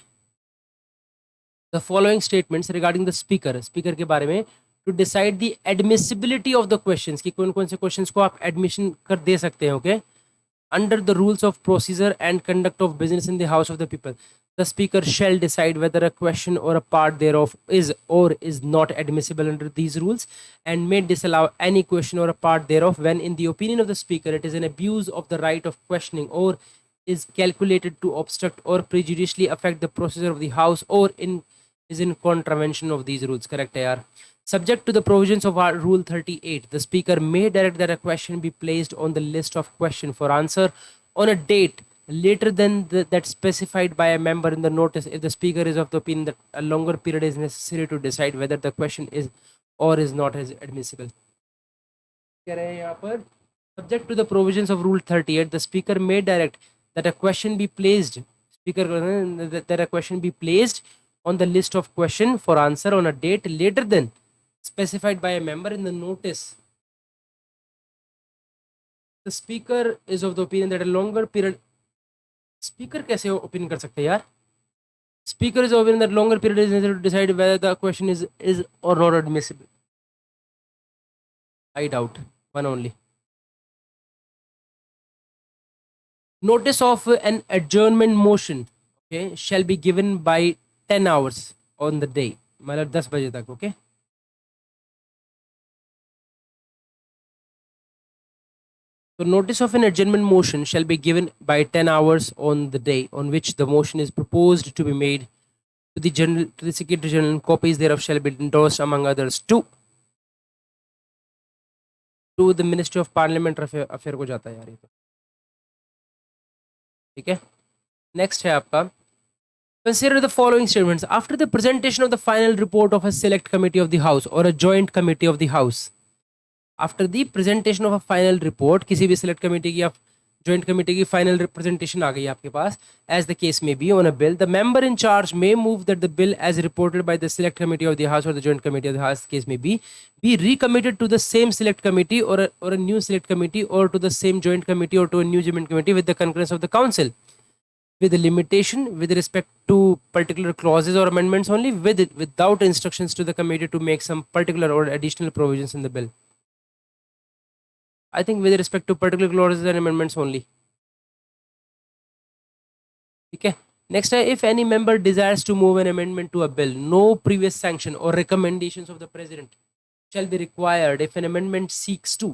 S1: the following statements regarding the speaker के बारे में to decide the admissibility of the questions कि कौन-कौन से questions को आप admission कर दे सकते हैं. Okay, under the rules of procedure and conduct of business in the house of the people, the speaker shall decide whether a question or a part thereof is or is not admissible under these rules, and may disallow any question or a part thereof when, in the opinion of the speaker, it is an abuse of the right of questioning, or is calculated to obstruct or prejudicially affect the procedure of the house, or is in contravention of these rules. Correct है यार. Subject to the provisions of our Rule 38, the speaker may direct that a question be placed on the list of question for answer on a date later than that specified by a member in the notice, if the speaker is of the opinion that a longer period is necessary to decide whether the question is or is not admissible. कह रहे हैं यहाँ पर, subject to the provisions of Rule 38, the speaker may direct that a question be placed on the list of question for answer on a date later than specified by a member in the notice. The speaker is of the opinion that a longer period. Speaker कैसे opinion कर सकते हैं यार? Speaker is of the opinion that longer period is necessary to decide whether the question is or not admissible. I doubt. One only. Notice of an adjournment motion, okay, shall be given by 10 hours on the day. मतलब 10 बजे तक. Okay. So notice of an adjournment motion shall be given by 10 hours on the day on which the motion is proposed to be made to the Secretary General, and copies thereof shall be endorsed among others to the Ministry of Parliament Affair को जाता है यार ये तो. ठीक है. Next है आपका. Consider the following statements. After the presentation of the final report of a select committee of the House or a joint committee of the House, after the presentation of a final report, किसी भी select committee की या joint committee की final representation आ गई आपके पास, as the case may be, on a bill, the member in charge may move that the bill as reported by the select committee of the House or the joint committee of the House, case may be recommitted to the same select committee or a new select committee, or to the same joint committee or to a new joint committee with the concurrence of the council, with a limitation with respect to particular clauses or amendments only, without instructions to the committee to make some particular or additional provisions in the bill. I think with respect to particular clauses and amendments only. Okay. Next है, if any member desires to move an amendment to a bill, no previous sanction or recommendations of the president shall be required if an amendment seeks to,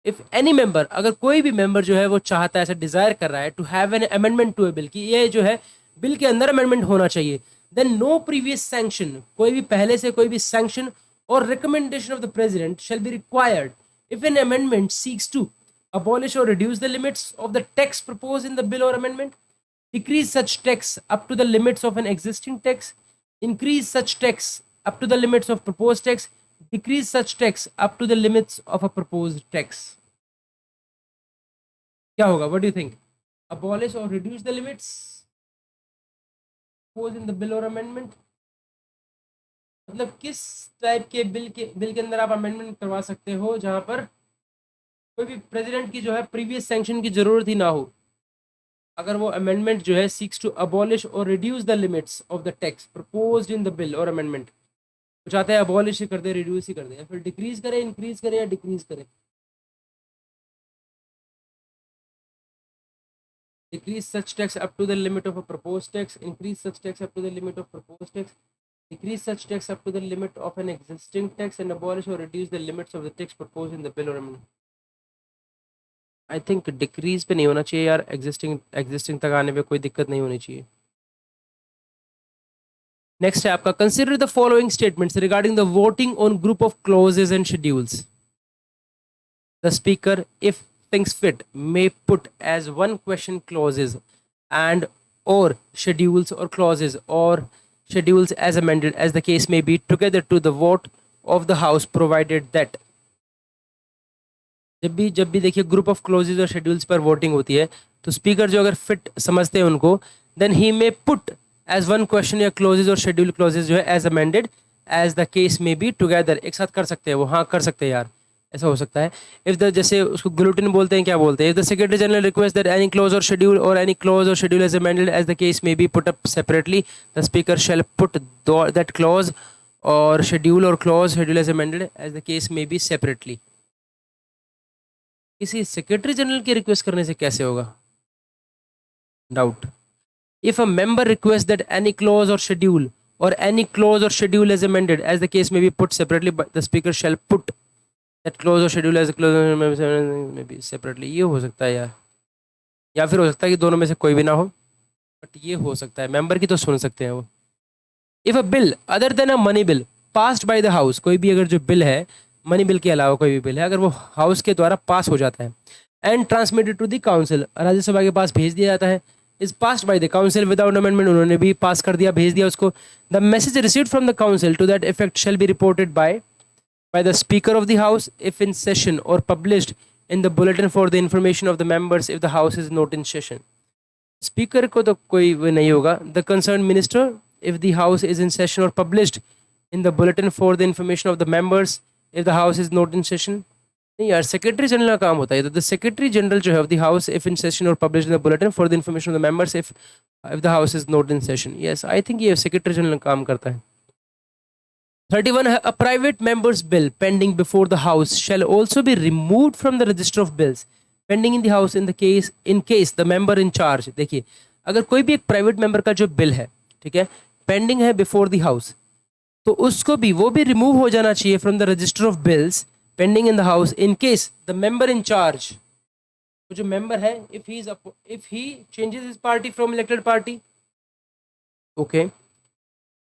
S1: if any member, अगर कोई भी member जो है वो चाहता है, ऐसा Dzire कर रहा है to have an amendment to a bill, कि ये जो है बिल के अंदर अमेंडमेंट होना चाहिए, देन नो प्रीवियस सैंक्शन, कोई भी पहले से कोई भी सैंक्शन और recommendation of the president shall be required if an amendment seeks to abolish or reduce the limits of the text proposed in the bill or amendment, decrease such text up to the limits of an existing text, increase such text up to the limits of proposed text, decrease such text up to the limits of a proposed text. क्या होगा? What do you think? Abolish or reduce the limits proposed in the bill or amendment? मतलब किस type के bill के अंदर आप amendment करवा सकते हो जहां पर कोई भी प्रेसिडेंट की जो है प्रीवियस सैंक्शन की जरूरत ही ना हो, अगर वो अमेंडमेंट जो है सीक्स टू अबॉलिश और reduce the limits of the text proposed in the bill और अमेंडमेंट, तो चाहते हैं अबॉलिश ही कर दे, रिड्यूस ही कर दे, या फिर डिक्रीज करे, इंक्रीज करे या डिक्रीज करे. Decrease such text up to the limit of a proposed text, increase such text up to the limit of proposed text, decrease such text up to the limit of an existing text, and abolish or reduce the limits of the text proposed in the bill or amendment. I think decrease पे नहीं होना चाहिए यार, existing तक आने पे कोई दिक्कत नहीं होनी चाहिए. नेक्स्ट है आपका, consider the following statements regarding the voting on group of clauses and schedules. The speaker, if thinks fit, may put as one question clauses and or schedules or clauses or schedules as amended as the case may be together to the vote of the house provided that. जब भी देखिए group of closes और schedules पर voting होती है, तो speaker जो अगर फिट समझते हैं उनको, then he may put as one question या क्लोजेज और शेड्यूल क्लोजेज जो है as amended as the case may be together, एक साथ कर सकते हैं वो, हाँ कर सकते हैं यार, ऐसा हो सकता है. इफ द, जैसे उसको ग्लूटिन बोलते हैं, क्या बोलते हैं, if the secretary general request that any clause or any clause or schedule as amended as the case may be put up separately, the speaker shall put that clause or schedule as amended as the case may be separately. किसी secretary general की request करने से कैसे होगा? Doubt. If a member request that any clause or any clause or schedule as amended as the case may be put separately, the speaker shall put that clause or schedule as clause may be separately. ये हो सकता है यार, या फिर हो सकता है कि दोनों में से कोई भी ना हो, बट ये हो सकता है, मेंबर की तो सुन सकते हैं वो. If a bill other than a money bill passed by the house, कोई भी अगर जो बिल है, मनी बिल के अलावा कोई भी बिल है, अगर वो हाउस के द्वारा पास हो जाता है and transmitted to the council, Rajya Sabha के पास भेज दिया जाता है, is passed by the council without amendment, उन्होंने भी पास कर दिया, भेज दिया उसको, the message received from the council to that effect shall be reported by the speaker of the house if in session or published in the bulletin for the information of the members if the house is not in session. Speaker को तो कोई वो नहीं होगा. The concerned minister if the house is in session or published in the bulletin for the information of the members if the house is not in session. नहीं यार, secretary general का काम होता है. तो द सेक्रेटरी जनरल जो है of the house if in session or publish in the bulletin for the information of the members if the house is not in session. Yes, I think ये secretary general काम करता है. 31. A private member's bill pending before the house shall also be removed from the register of bills pending in the house in case the member in charge. देखिए, अगर कोई भी एक private member का जो बिल है, ठीक है, पेंडिंग है बिफोर द हाउस, तो उसको भी वो भी रिमूव हो जाना चाहिए from the register of bills pending in the house in case the member in charge, जो मेंबर है, if he changes his party from elected party, okay,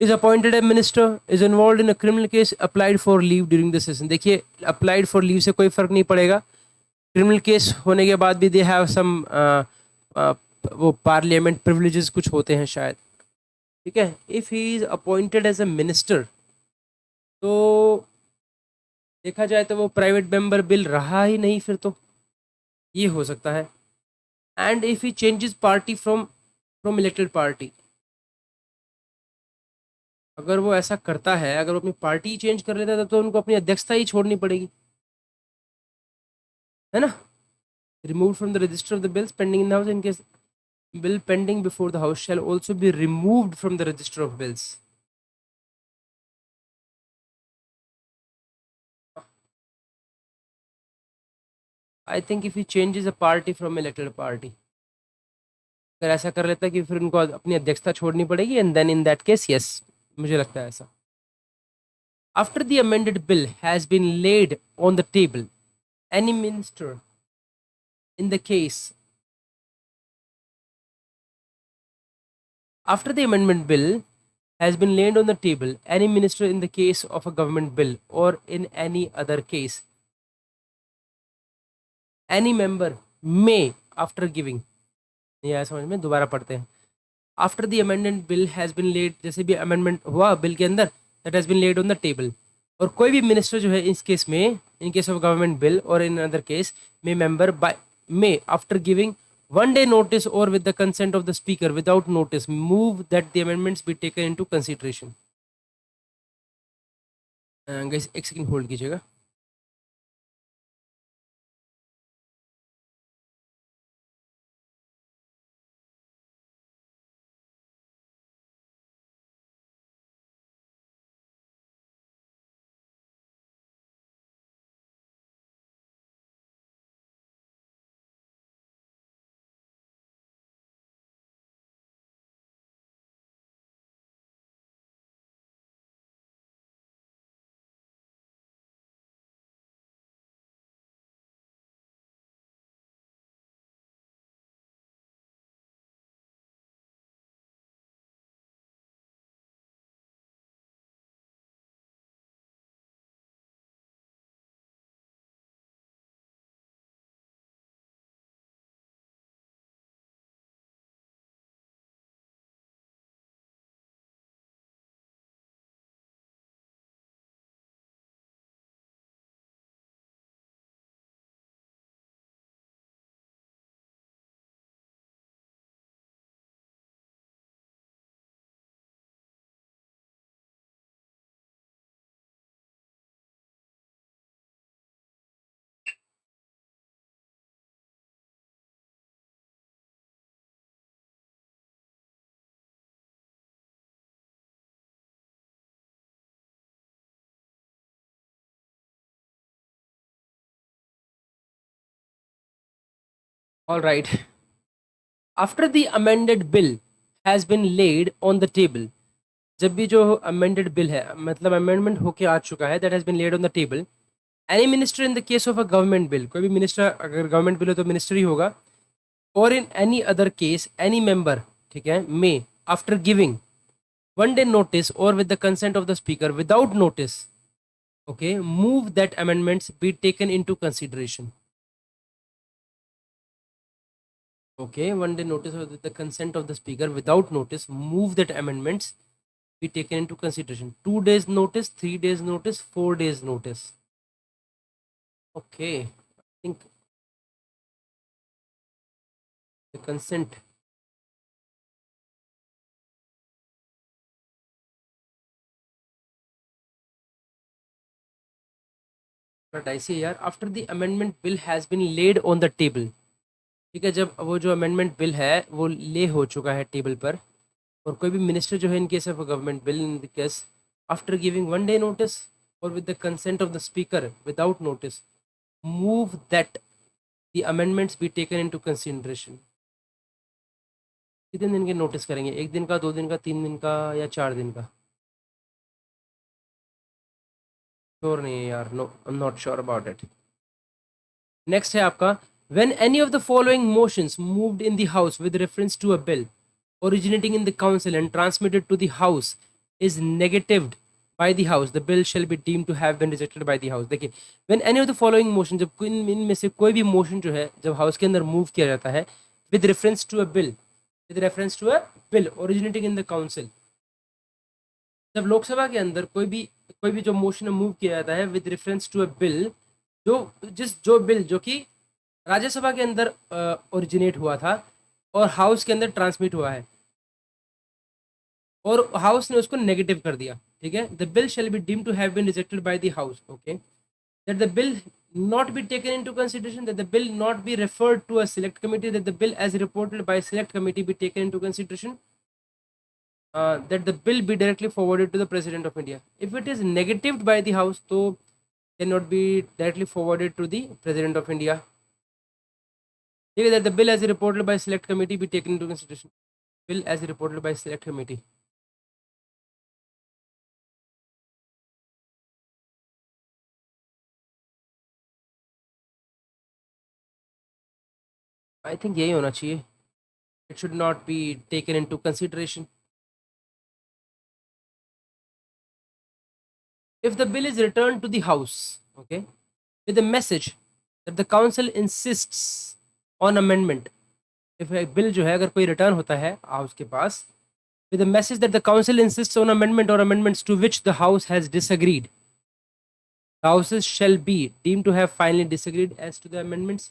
S1: is appointed a minister is involved in a criminal case applied for leave during the session. देखिए, applied for leave से कोई फर्क नहीं पड़ेगा. Criminal case होने के बाद भी दे हैव सम वो पार्लियामेंट प्रिविलेजेस कुछ होते हैं शायद, ठीक है. If he is appointed as a minister, तो देखा जाए तो वो प्राइवेट मेंबर बिल रहा ही नहीं फिर, तो ये हो सकता है. And if he changes party from elected party, अगर वो ऐसा करता है, अगर वो अपनी पार्टी चेंज कर लेता है, तो उनको अपनी अध्यक्षता ही छोड़नी पड़ेगी, है ना. Remove from the register of the bills pending in the house in case bill pending before the house shell also be removed from the register of bills. I think if he changes a party from elected party, अगर ऐसा कर लेता है कि फिर उनको अपनी अध्यक्षता छोड़नी पड़ेगी, and then in that case yes, मुझे लगता है ऐसा. After the amended bill has been laid on the table, any minister in the case after the amendment bill has been laid on the table, any minister in the case of a government bill or in any other case, any member may after giving, ये समझ में, दोबारा पढ़ते हैं. After the amendment bill has been laid, जैसे भी amendment हुआ bill के अंदर, that has been laid on the table, और कोई भी मिनिस्टर जो है इस केस में, in case of government bill और in other case, may member by may after giving one day notice or with the consent of the speaker without notice move that the amendments be taken into consideration. Guys एक second hold कीजिएगा. All right. After the amended bill has been laid on the table, जब भी जो amended bill है, मतलब amendment होके आ चुका है, that has been laid on the table, any minister in the case of a government bill, कोई भी मिनिस्टर, अगर गवर्नमेंट बिल हो तो मिनिस्टर ही होगा, और in any other case any member, ठीक है, may after giving one day notice or with the consent of the speaker without notice, okay, move that amendments be taken into consideration. Okay, one day notice or with the consent of the speaker without notice, move that amendments be taken into consideration. 2 days notice, 3 days notice, 4 days notice. Okay, I think the consent. But I see here, after the amendment bill has been laid on the table, ठीक है, जब वो जो amendment bill है वो ले हो चुका है टेबल पर, और कोई भी मिनिस्टर जो है in case of government bill, in the case after giving one day notice और with the consent of the speaker without notice, move that the amendments be taken into consideration. कितने दिन के नोटिस करेंगे? 1 दिन का, 2 दिन का, 3 दिन का, या 4 दिन का? श्योर नहीं है यार, no I am not sure about it. Next है आपका, when any of the following motions moved in the house with reference to a bill originating in the council and transmitted to the house is negatived by the house, the bill shall be deemed to have been rejected by the house. देखिए, when any of the following motion, जब इनमें से कोई भी motion जो है जब house के अंदर मूव किया जाता है with reference to a bill, with reference to a bill originating in the council, जब लोकसभा के अंदर कोई भी जो मोशन मूव किया जाता है with reference to a bill, जो बिल जो कि राज्यसभा के अंदर ओरिजिनेट हुआ था और हाउस के अंदर ट्रांसमिट हुआ है, और हाउस ने उसको नेगेटिव कर दिया, ठीक है, the bill shall be deemed to have been rejected by the house. Okay, that the bill not be taken into consideration, that the bill not be referred to a select committee, that the bill as reported by select committee be taken into consideration, that the bill be directly forwarded to the president of India. If it is negatived by the house, so cannot be directly forwarded to the president of India. ठीक है, that the bill as reported by select committee be taken into consideration. Bill as reported by select committee. I think यही होना चाहिए. It should not be taken into consideration. If the bill is returned to the house, okay, with a message that the council insists on amendment. If a bill जो है अगर कोई return होता है house के पास with a message that the council insists on amendment or amendments to which the house has disagreed, the houses shall be deemed to have finally disagreed as to the amendments,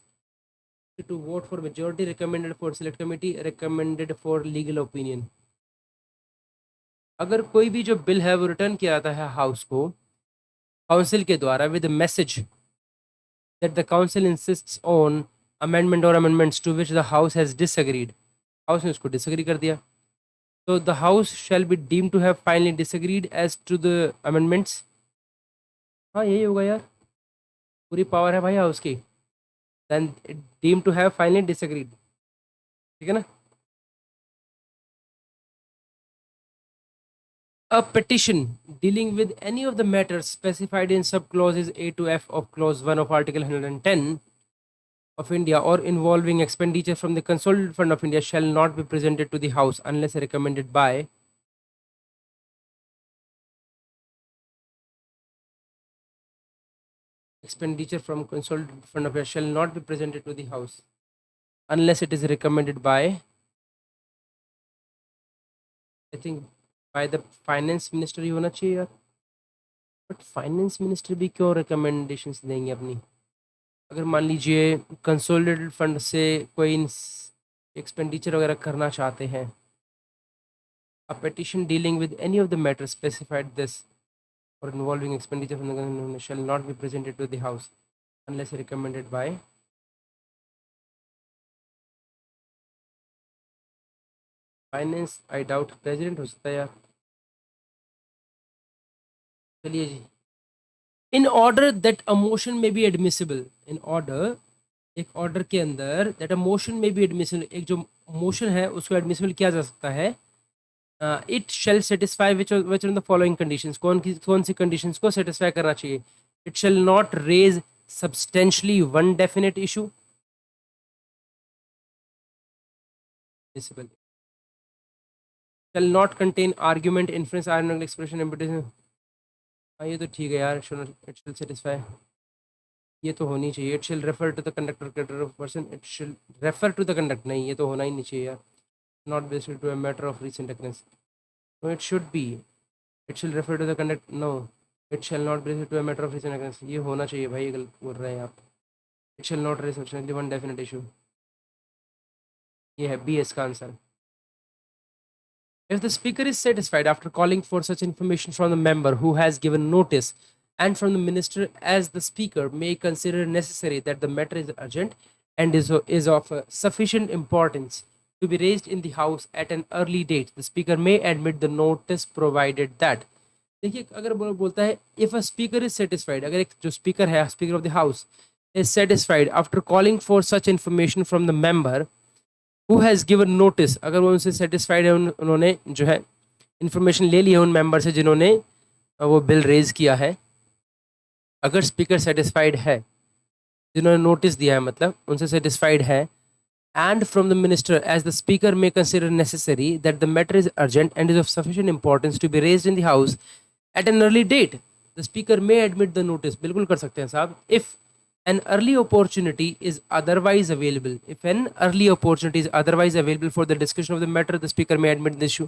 S1: to vote for majority, recommended for select committee, recommended for legal opinion. अगर कोई भी जो bill है वो return किया जाता है house को काउंसिल के द्वारा with a message that the council insists on amendment or amendments to which the house has disagreed, house ने उसको डिसएग्री कर दिया, so the house shall be deemed to have finally disagreed as to the amendments. हाँ यही होगा यार, पूरी power है भाई हाउस की. then it deemed to have finally disagreed. ठीक है ना. A petition dealing with any of the matters specified in subclauses A to F of clause 1 of article 110 of India or involving expenditure from the consolidated fund of India shall not be presented to the house unless recommended by expenditure from consolidated fund of India shall not be presented to the house unless it is recommended by, I think, by the finance minister ही होना चाहिए यार. But finance minister भी क्यों recommendations देंगे अपनी. अगर मान लीजिए कंसोलिडेटेड फंड से कोई एक्सपेंडिचर वगैरह करना चाहते हैं, a petition dealing with any of the matters specified this or involving expenditure from the government shall not be presented to the house unless recommended by finance. I doubt president हो सकता है यार. चलिए जी. In order that a motion may be admissible, in order, एक order के अंदर that a motion may be admissible, एक जो मोशन है उसको एडमिसिबल किया जा सकता है. It shall satisfy which on the following conditions, कौन सी कंडीशंस को सेटिस्फाई करना चाहिए. It shall not raise substantially one definite issue, shall not contain argument, inference, ironical expression, implication. हाँ ये तो ठीक है यार. इट शिल सेटिस्फाई, ये तो होनी चाहिए. It shall refer to the conductor of person, it shall refer to the conduct, नहीं ये तो होना ही नहीं चाहिए यार. Not based to a matter of recent occurrence, no it should be. It shall refer to the conduct, no it shall not based to a matter of recent occurrence, ये होना चाहिए भाई. ये गलत बोल रहे हैं आप. It shall not raise substantially one definite issue, ये है बी इसका answer. If the speaker is satisfied after calling for such information from the member who has given notice and from the minister, as the speaker may consider necessary that the matter is urgent and is of sufficient importance to be raised in the house at an early date, the speaker may admit the notice provided that. देखिए अगर बोलता है if a speaker is satisfied, अगर एक जो speaker है, speaker of the house is satisfied after calling for such information from the member who has given notice, अगर वो उनसे सेटिस्फाइड है, उन्होंने जो है इन्फॉर्मेशन ले ली है उन मेंबर से जिन्होंने वो बिल रेज किया है. अगर स्पीकर सेटिस्फाइड है, जिन्होंने नोटिस दिया है मतलब उनसे सेटिस्फाइड है, and from the minister, as the speaker may consider necessary that the matter is urgent and is of sufficient importance to be raised in the house at an early date, the speaker may admit the notice. बिल्कुल कर सकते हैं साहब. If an early opportunity is otherwise available, if an early opportunity is otherwise available for the discussion of the matter, the speaker may admit the issue,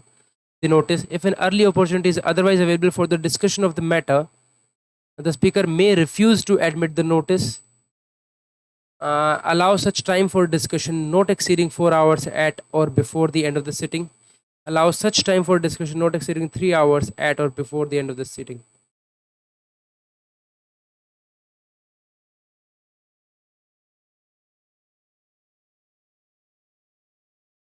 S1: the notice. If an early opportunity is otherwise available for the discussion of the matter, the speaker may refuse to admit the notice. Allow such time for discussion not exceeding 4 hours at or before the end of the sitting. Allow such time for discussion not exceeding 3 hours at or before the end of the sitting.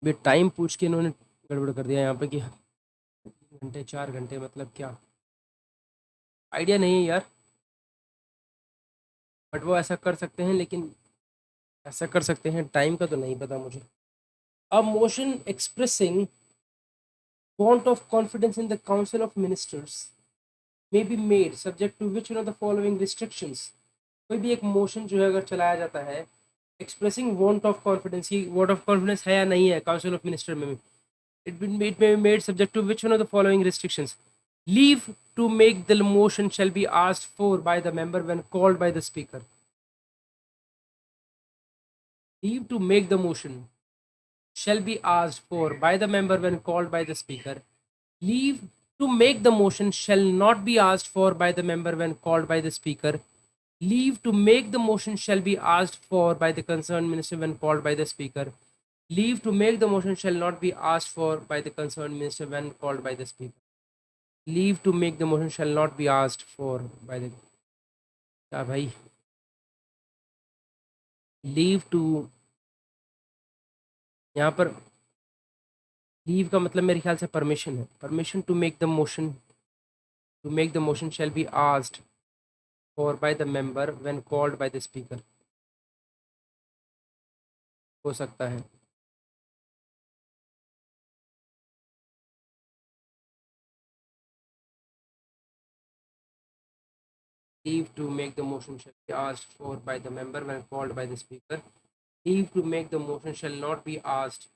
S1: भी time पूछ के इन्होंने गड़बड़ कर दिया यहाँ पे कि घंटे 4 घंटे मतलब क्या, आइडिया नहीं है यार. बट वो ऐसा कर सकते हैं, लेकिन ऐसा कर सकते हैं, टाइम का तो नहीं पता मुझे। A motion expressing want of confidence in the council of ministers may be made subject to which one of the following restrictions। कोई भी एक मोशन जो है अगर चलाया जाता है expressing want of confidence, he want of confidence है या नहीं है काउंसिल ऑफ मिनिस्टर में, it may be made subject to which one of the following restrictions। Leave to make the motion shall be asked for by the member when called by the speaker। Leave to make the motion shall be asked for by the member when called by the speaker। Leave to make the motion shall not be asked for by the member when called by the speaker। Leave to make the motion shall be asked for by the concerned minister when called by the speaker। Leave to make the motion shall not be asked for by the concerned minister when called by the speaker। Leave to make the motion shall not be asked for by the, क्या भाई, leave to, यहाँ पर leave का मतलब मेरे ख्याल से permission है। Permission to make the motion, to make the motion shall be asked for by the member when called by the speaker, हो सकता है। Leave to make the motion shall be asked for by the member when called by the speaker। Leave to make the motion shall not be asked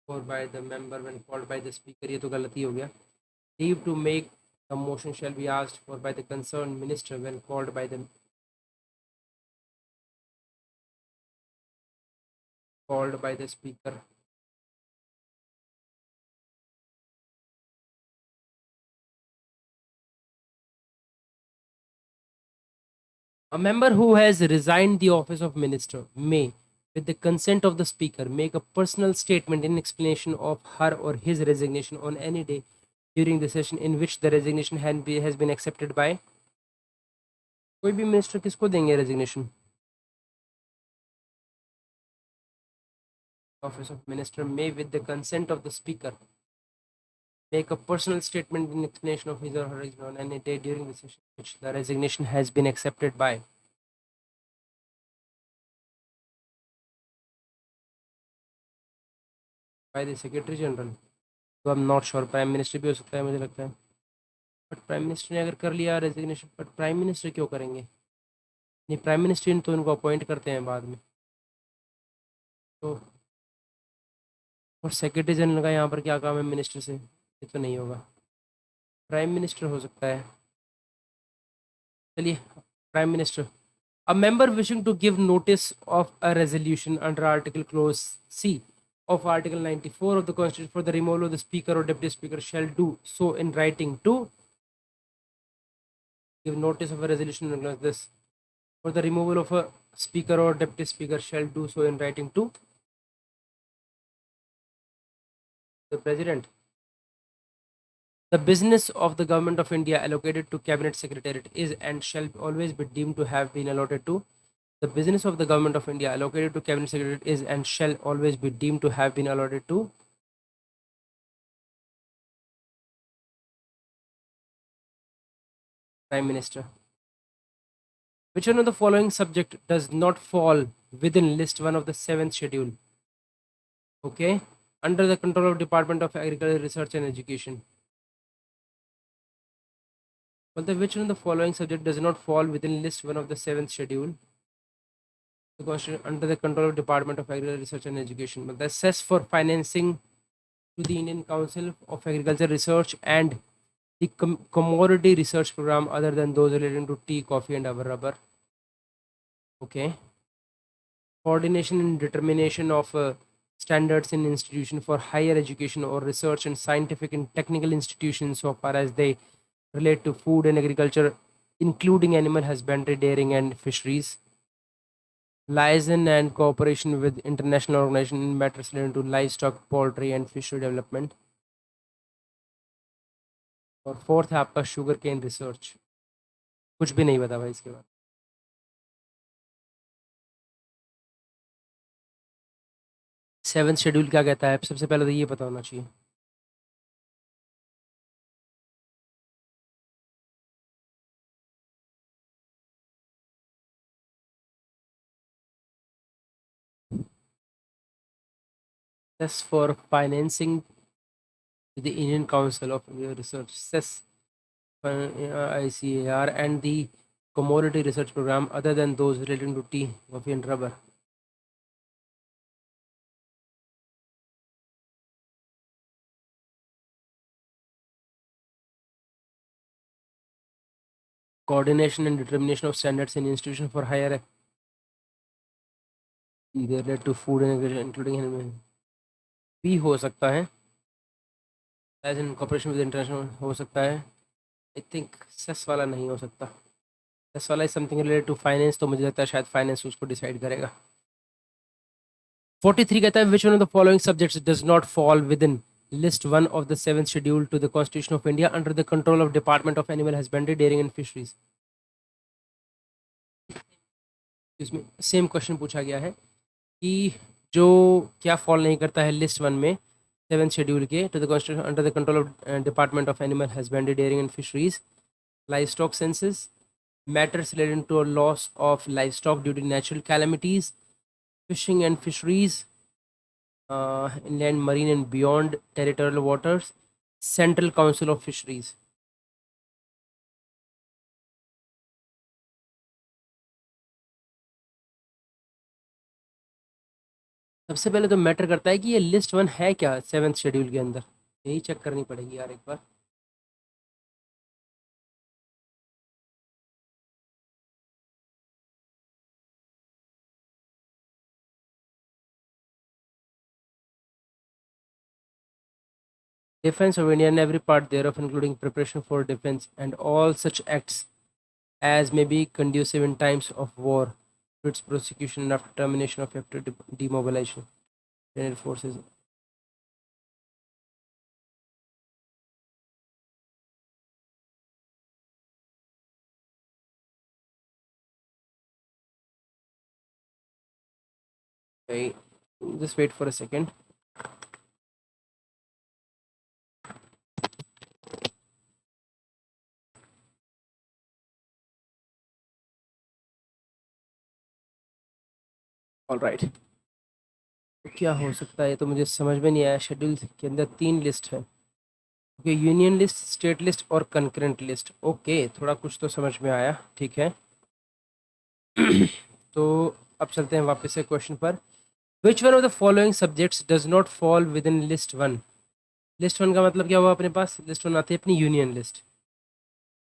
S1: for by the member when called by the speaker, ये तो गलती हो गया। Leave to make the motion shall be asked for by the concerned minister when called by the speaker। A member who has resigned the office of minister may, with the consent of the speaker, make a personal statement in explanation of her or his resignation on any day during the session in which the resignation has been accepted by। कोई भी minister किसको देंगे resignation? Office of minister may, with the consent of the speaker, make a personal statement in explanation of his or her resignation on any day during the session in which the resignation has been accepted by the secretary general। तो आई am not sure, prime minister भी हो सकता है मुझे लगता है। But prime minister ने अगर कर लिया रेजिग्नेशन, बट प्राइम मिनिस्टर क्यों करेंगे? नहीं, प्राइम मिनिस्टर तो उनको अपॉइंट करते हैं बाद में। तो और सेक्रेटरी जनरल का यहाँ पर क्या काम है मिनिस्टर से? ये तो नहीं होगा, प्राइम मिनिस्टर हो सकता है। चलिए, prime minister. A member wishing to give notice of a resolution under Article Clause C of Article 94 of the Constitution for the removal of the Speaker or Deputy Speaker shall do so in writing to give notice of a resolution under this for the removal of a Speaker or Deputy Speaker shall do so in writing to the President। The business of the Government of India allocated to Cabinet Secretariat is and shall always be deemed to have been allotted to the business of the Government of India allocated to Cabinet Secretariat is and shall always be deemed to have been allotted to Prime Minister। Which one of the following subject does not fall within list 1 of the 7th schedule? Okay, under the control of Department of Agriculture, Research and Education। Well, which one of the following subject does not fall within list 1 of the 7th schedule? The Constitution under the control of Department of Agriculture, Research and Education। But the cess for financing to the Indian Council of Agriculture Research and the commodity research program other than those relating to tea, coffee and other rubber। Okay, coordination and determination of standards in institution for higher education or research and scientific and technical institutions so far as they relate to food and agriculture, including animal husbandry, dairying and fisheries। Liaison and cooperation with international organizations in matters related to livestock, poultry and fishery development। और fourth है आपका sugar cane research. कुछ भी नहीं पता भाई इसके बाद। सेवन्थ शेड्यूल क्या कहता है सबसे पहले तो ये पता होना चाहिए। Cess for financing to the Indian Council of Research, CES, ICAR, and the commodity research program other than those relating to tea, coffee, and rubber. Coordination and determination of standards in institution for higher they relate to food and agriculture, including भी हो सकता है as in cooperation with international हो सकता है I think cess वाला नहीं हो सकता सेस वाला is something related to finance तो मुझे लगता है शायद फाइनेंस उसको डिसाइड करेगा 43 कहता है which one of the following subjects does not fall within list one of the 7th schedule to the constitution of India under the control of department of animal husbandry dairying and fisheries इसमें same question पूछा गया है कि जो क्या fall नहीं करता है लिस्ट वन में 7th शेड्यूल के to the constitution under the control of department of animal husbandry dairying and fisheries livestock census, matters related to a loss of livestock due to natural calamities, fishing and fisheries, inland, marine and beyond territorial waters, Central Council of Fisheries. सबसे पहले तो matter करता है कि ये list one है क्या 7th schedule के अंदर, यही चेक करनी पड़ेगी यार एक बार. Defense of India and every part thereof, including preparation for defense and all such acts as may be conducive in times of war, to its prosecution and after termination of effective demobilization. United forces. Okay, just wait for a second. All right, तो क्या हो सकता है, तो मुझे समझ में नहीं आया. शेड्यूल के अंदर 3 लिस्ट है. Okay, union list, state list और कंकरेंट लिस्ट. ओके, थोड़ा कुछ तो समझ में आया, ठीक है. तो अब चलते हैं वापस से क्वेश्चन पर. विच one of the following subjects does not fall within list one. List one का मतलब क्या हुआ अपने पास, लिस्ट वन आती है अपनी union list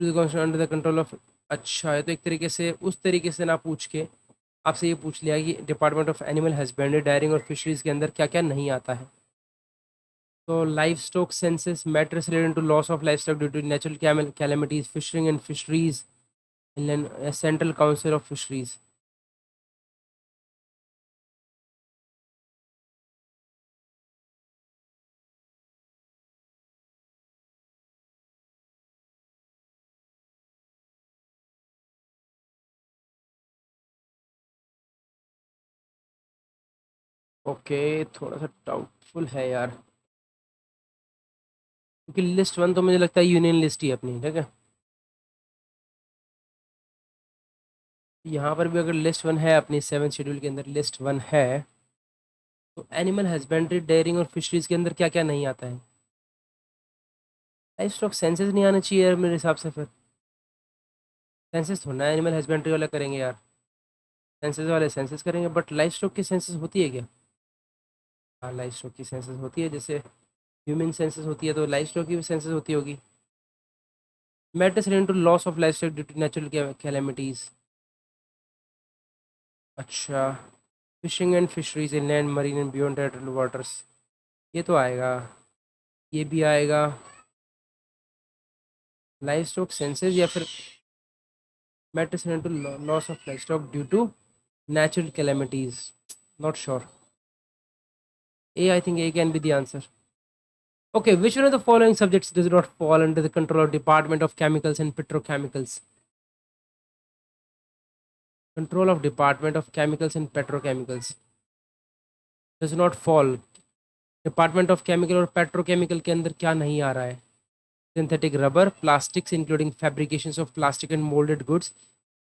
S1: under the control of. अच्छा है, तो एक तरीके से उस तरीके से ना पूछ के आपसे ये पूछ लिया कि department of animal husbandry dairying और फिशरीज के अंदर क्या क्या नहीं आता है. तो livestock census, matters related to loss of life stock due to natural calamities, fishing and fisheries, central council of fisheries. Okay, थोड़ा सा डाउटफुल है यार, क्योंकि लिस्ट वन तो मुझे लगता है यूनियन लिस्ट ही है अपनी, ठीक है. यहाँ पर भी अगर लिस्ट वन है अपनी 7th शेड्यूल के अंदर लिस्ट वन है, तो एनिमल हस्बेंड्री डेयरिंग और फिशरीज के अंदर क्या क्या नहीं आता है. लाइफ स्टॉक सेंसस नहीं आना चाहिए यार मेरे हिसाब से. फिर सेंसस थोड़ा ना एनिमल हस्बेंड्री वाला करेंगे यार, सेंसस वाले सेंसस करेंगे, बट लाइफ स्टॉक की सेंसस होती है क्या. हाँ, लाइफ स्टॉक की सेंसस होती है, जैसे ह्यूमन सेंसस होती है, तो लाइफ स्टॉक की भी सेंसस होती होगी. Matters related to loss of life stock due to natural calamities. अच्छा, fishing and fisheries inland, marine and beyond territorial waters, ये तो आएगा, ये भी आएगा. लाइफ स्टॉक सेंसस या फिर matters related to loss of life stock due to natural calamities. Not sure. A, I think A can be the answer. Okay, which one of the following subjects does not fall under the control of Department of Chemicals and Petrochemicals? Control of Department of Chemicals and Petrochemicals does not fall. Department of chemical और petrochemical के अंदर क्या नहीं आ रहा है. Synthetic rubber, plastics including fabrications of plastic and moulded goods,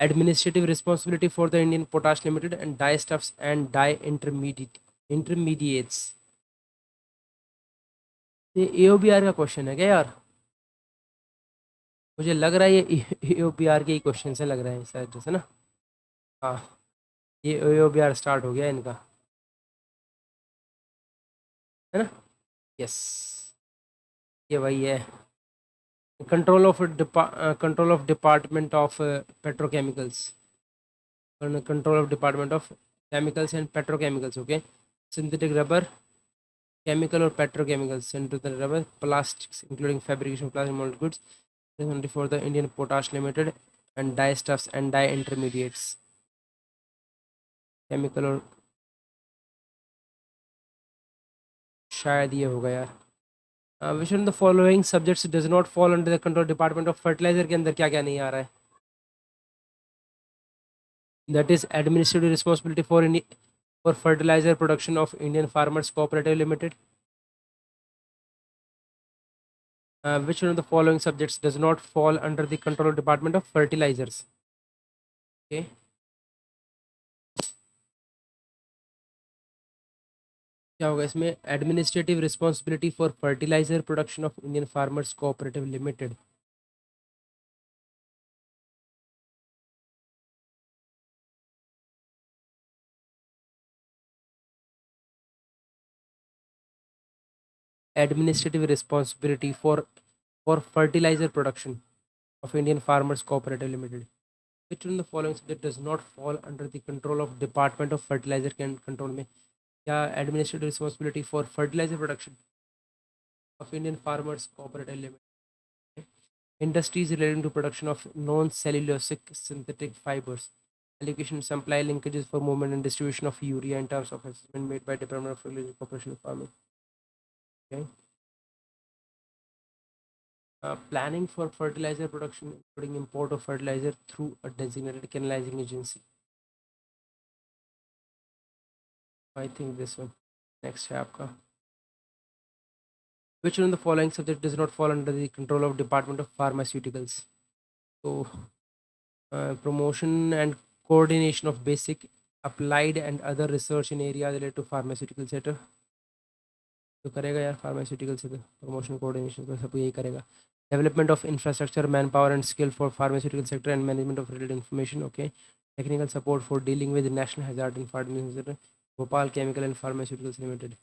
S1: administrative responsibility for the Indian Potash Limited, and dye stuffs and dye intermediates. ये AOBR का क्वेश्चन है क्या यार? मुझे लग रहा है ये AOBR के ही क्वेश्चन से लग रहे हैं शायद, जैसे ना। हाँ, ये AOBR स्टार्ट हो गया इनका, है ना? यस, ये वही है। Control of department of petrochemicals, control of department of chemicals and petrochemicals. Okay, synthetic rubber, chemical or petrochemicals, synthetic rubber, plastics including fabrication of plastic molded goods. This is only for the Indian Potash Limited and dye stuffs and dye intermediates. Chemical और शायद ये होगा यार। Which one the following subjects does not fall under the control department of fertiliser के अंदर क्या क्या नहीं आ रहा है? That is administrative responsibility for fertiliser production of Indian farmers cooperative limited. Which one of the following subjects does not fall under the control department of fertilizers? Okay. क्या होगा इसमें? Administrative responsibility for fertiliser production of Indian farmers cooperative limited. Administrative responsibility for fertiliser production of Indian Farmers Cooperative Limited. Which one of the following subject does not fall under the control of Department of Fertilizer Control में? क्या administrative responsibility for fertilizer production of Indian Farmers Cooperative Limited? Industries relating to production of non-cellulosic synthetic fibers. Allocation, supply linkages for movement and distribution of urea in terms of assessment made by Department of Fertilizer Corporation of Farming. Okay. Planning for fertilizer production, including import of fertilizer through a designated canalizing agency. I think this one. Next है आपका. Which one of the following subject does not fall under the control of Department of Pharmaceuticals? So, promotion and coordination of basic, applied and other research in areas related to pharmaceutical sector. तो करेगा यार pharmaceutical से, तो promotion coordination तो सब यही करेगा. Development of infrastructure, man power and skill for pharmaceutical sector and management of related information. Okay. Technical support for dealing with national hazard in pharmaceutical, Bhopal chemical and pharmaceuticals limited.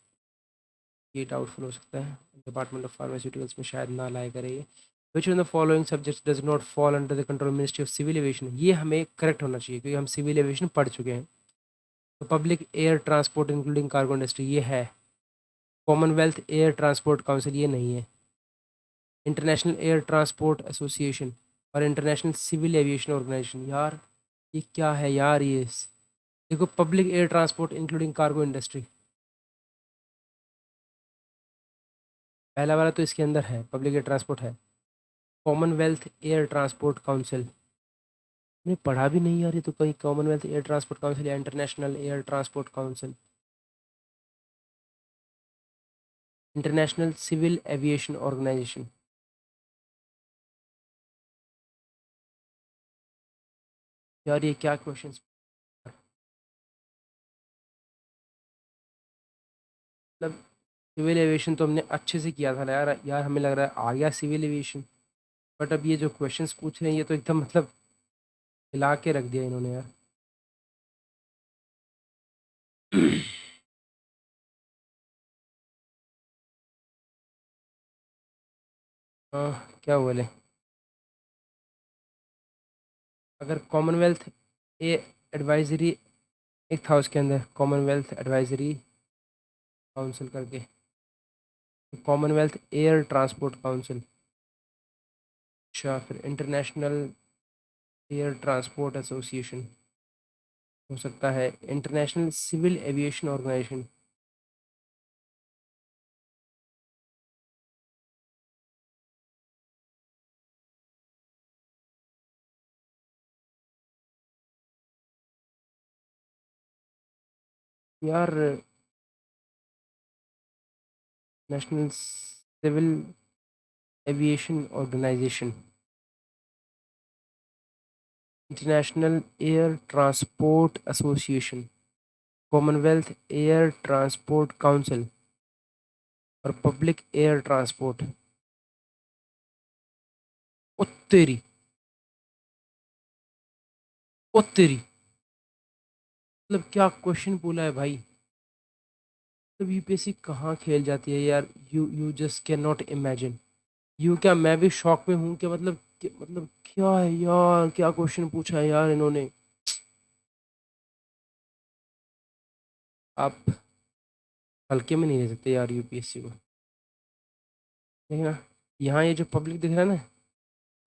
S1: ये doubtful हो सकता है, department of pharmaceuticals में शायद ना लाए करे ये. Which one the following subjects does not fall under the control ministry of civil aviation. ये हमें करेक्ट होना चाहिए क्योंकि हम सिविल एविएशन पढ़ चुके हैं. तो public air transport including cargo industry ये है. कॉमनवेल्थ एयर ट्रांसपोर्ट काउंसिल ये नहीं है. इंटरनेशनल एयर ट्रांसपोर्ट एसोसिएशन और इंटरनेशनल सिविल एविएशन ऑर्गेनाइजेशन. यार ये क्या है यार? ये देखो, public air transport including cargo industry, पहला वाला तो इसके अंदर है, पब्लिक एयर ट्रांसपोर्ट है. कॉमनवेल्थ एयर ट्रांसपोर्ट काउंसिल मैंने पढ़ा भी नहीं यार. ये तो कहीं कॉमनवेल्थ एयर ट्रांसपोर्ट काउंसिल या international air transport council, international civil aviation organisation. यार ये क्या क्वेश्चन? मतलब सिविल एविएशन तो हमने अच्छे से किया था ना यार. यार हमें लग रहा है आ गया सिविल एविएशन, बट अब ये जो क्वेश्चंस पूछ रहे हैं ये तो एकदम मतलब हिला के रख दिया इन्होंने यार. क्या बोले? अगर कॉमनवेल्थ ए एडवाइजरी एक था उसके अंदर, कॉमनवेल्थ एडवाइजरी काउंसिल करके, कॉमनवेल्थ एयर ट्रांसपोर्ट काउंसिल. अच्छा, फिर इंटरनेशनल एयर ट्रांसपोर्ट एसोसिएशन हो सकता है, इंटरनेशनल सिविल एविएशन ऑर्गेनाइजेशन. यार national civil aviation organisation, international air transport association, commonwealth air transport council. और पब्लिक एयर ट्रांसपोर्ट। ओ तेरी, ओ तेरी, मतलब क्या क्वेश्चन बोला है भाई। मतलब यूपीएससी कहाँ खेल जाती है यार। You just can not imagine. You क्या, मैं भी शॉक में हूँ कि मतलब क्या है यार, क्या क्वेश्चन पूछा है यार इन्होंने। आप हल्के में नहीं ले सकते यार यूपीएससी को। देखना, यहाँ ये जो पब्लिक दिख रहा है ना,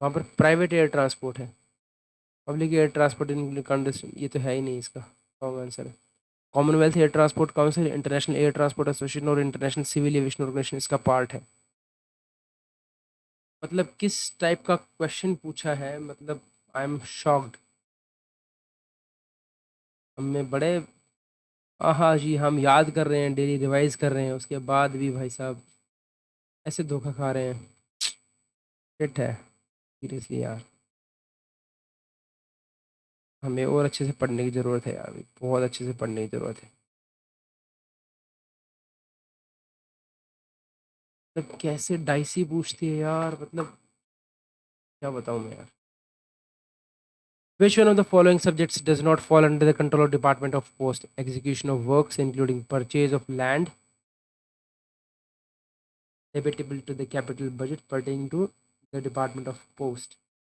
S1: वहाँ पर प्राइवेट एयर ट्रांसपोर्ट है। पब्लिक एयर ट्रांसपोर्ट इन कंडीशन, ये तो है ही नहीं इसका। रॉन्ग आंसर है। Commonwealth air transport council, international air transport association और इंटरनेशनल सिविल एविएशन ऑर्गेनाइजेशन इसका पार्ट है। मतलब किस टाइप का क्वेश्चन पूछा है, मतलब आई एम शॉक्ड। हमें बड़े, हाँ जी, हम याद कर रहे हैं, डेली रिवाइज कर रहे हैं, उसके बाद भी भाई साहब ऐसे धोखा खा रहे हैं। फिट है सीरियसली यार। हमें और अच्छे से पढ़ने की ज़रूरत है यार, बहुत अच्छे से पढ़ने की ज़रूरत है। मतलब कैसे डाइसी पूछती है यार, मतलब क्या बताऊँ मैं यार। Which one of the following subjects does not fall under the control of Department of Post? Execution of works including purchase of land debitable to the capital budget pertaining to the Department of Post.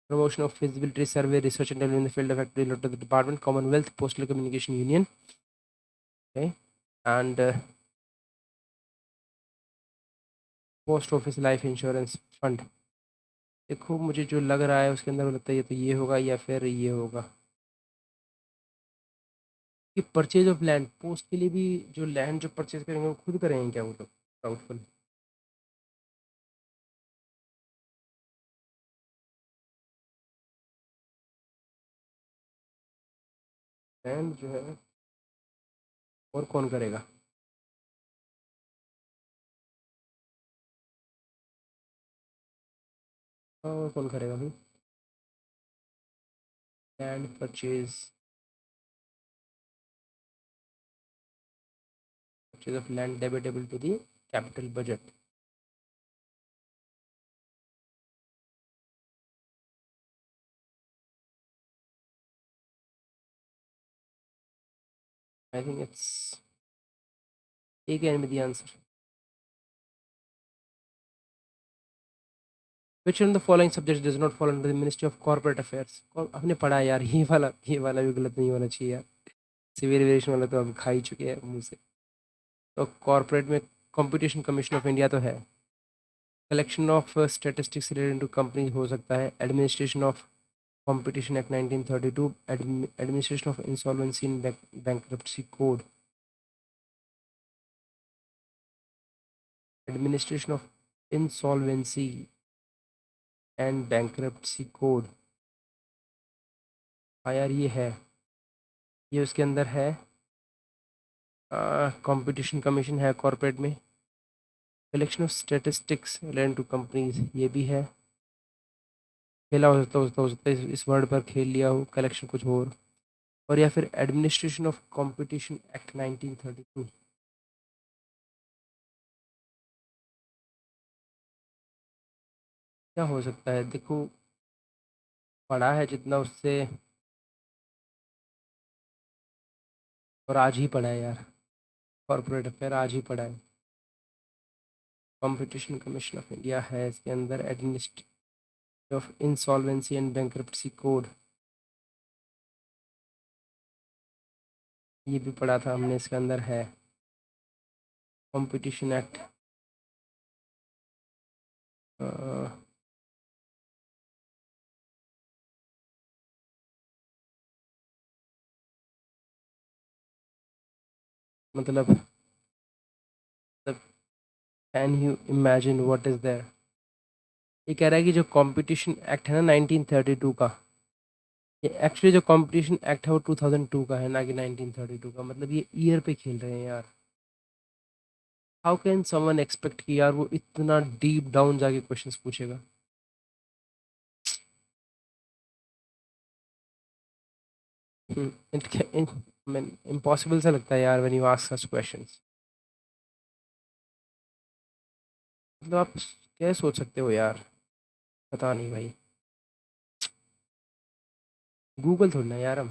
S1: Promotion of feasibility survey, research and development in the field of activity to the Department, Commonwealth, Postal Communication Union. Okay. And Post Office Life Insurance Fund. देखो मुझे जो लग रहा है उसके अंदर, लगता है ये तो ये होगा या फिर ये होगा। कि परचेज ऑफ लैंड, पोस्ट के लिए भी जो लैंड जो परचेज करेंगे वो खुद करेंगे क्या वो लोग? डाउटफुल। लैंड जो है और कौन करेगा? और कौन करेगा भाई? Land purchase, purchase of land debitable to the capital budget. I think it's A can be the answer. Which one of the following subjects does not fall under the Ministry of Corporate Affairs? आपने पढ़ा है यार, ये वाला भी गलत नहीं होना चाहिए यार। सिविल एविएशन वाला तो अब खा ही चुके हैं मुंह से। तो कॉर्पोरेट में कंपटीशन कमीशन ऑफ इंडिया तो है। Collection of statistics related to company हो सकता है। Administration of competition act 1932, administration of insolvency in bankruptcy code, administration of insolvency and bankruptcy code. हाँ यार ये है, ये उसके अंदर है। कंपटीशन कमीशन है कॉर्पोरेट में। Collection of statistics related to companies ये भी है। खेला हो सकता है इस वर्ड पर खेल लिया हो, कलेक्शन कुछ और या फिर एडमिनिस्ट्रेशन ऑफ कंपटीशन एक्ट 1932। क्या हो सकता है देखो, पढ़ा है जितना उससे, और आज ही पढ़ा है यार। कॉर्पोरेट अफेयर आज ही पढ़ा है। कंपटीशन कमीशन ऑफ इंडिया है इसके अंदर। Administration of insolvency and bankruptcy code, ये भी पढ़ा था हमने, इसके अंदर है। कंपटीशन एक्ट, मतलब can you imagine what is there. ये कह रहा है कि जो कंपटीशन एक्ट है ना 1932 का, ये एक्चुअली जो कंपटीशन एक्ट है वो 2002 का है, ना कि 1932 का। मतलब ये ईयर पे खेल रहे हैं यार। हाउ कैन समवन एक्सपेक्ट कि यार वो इतना डीप डाउन जाके क्वेश्चंस पूछेगा। इट इम्पॉसिबल सा लगता है यार when you ask such questions. मतलब आप क्या सोच सकते हो यार, पता नहीं भाई। गूगल थोड़ी ना यार हम।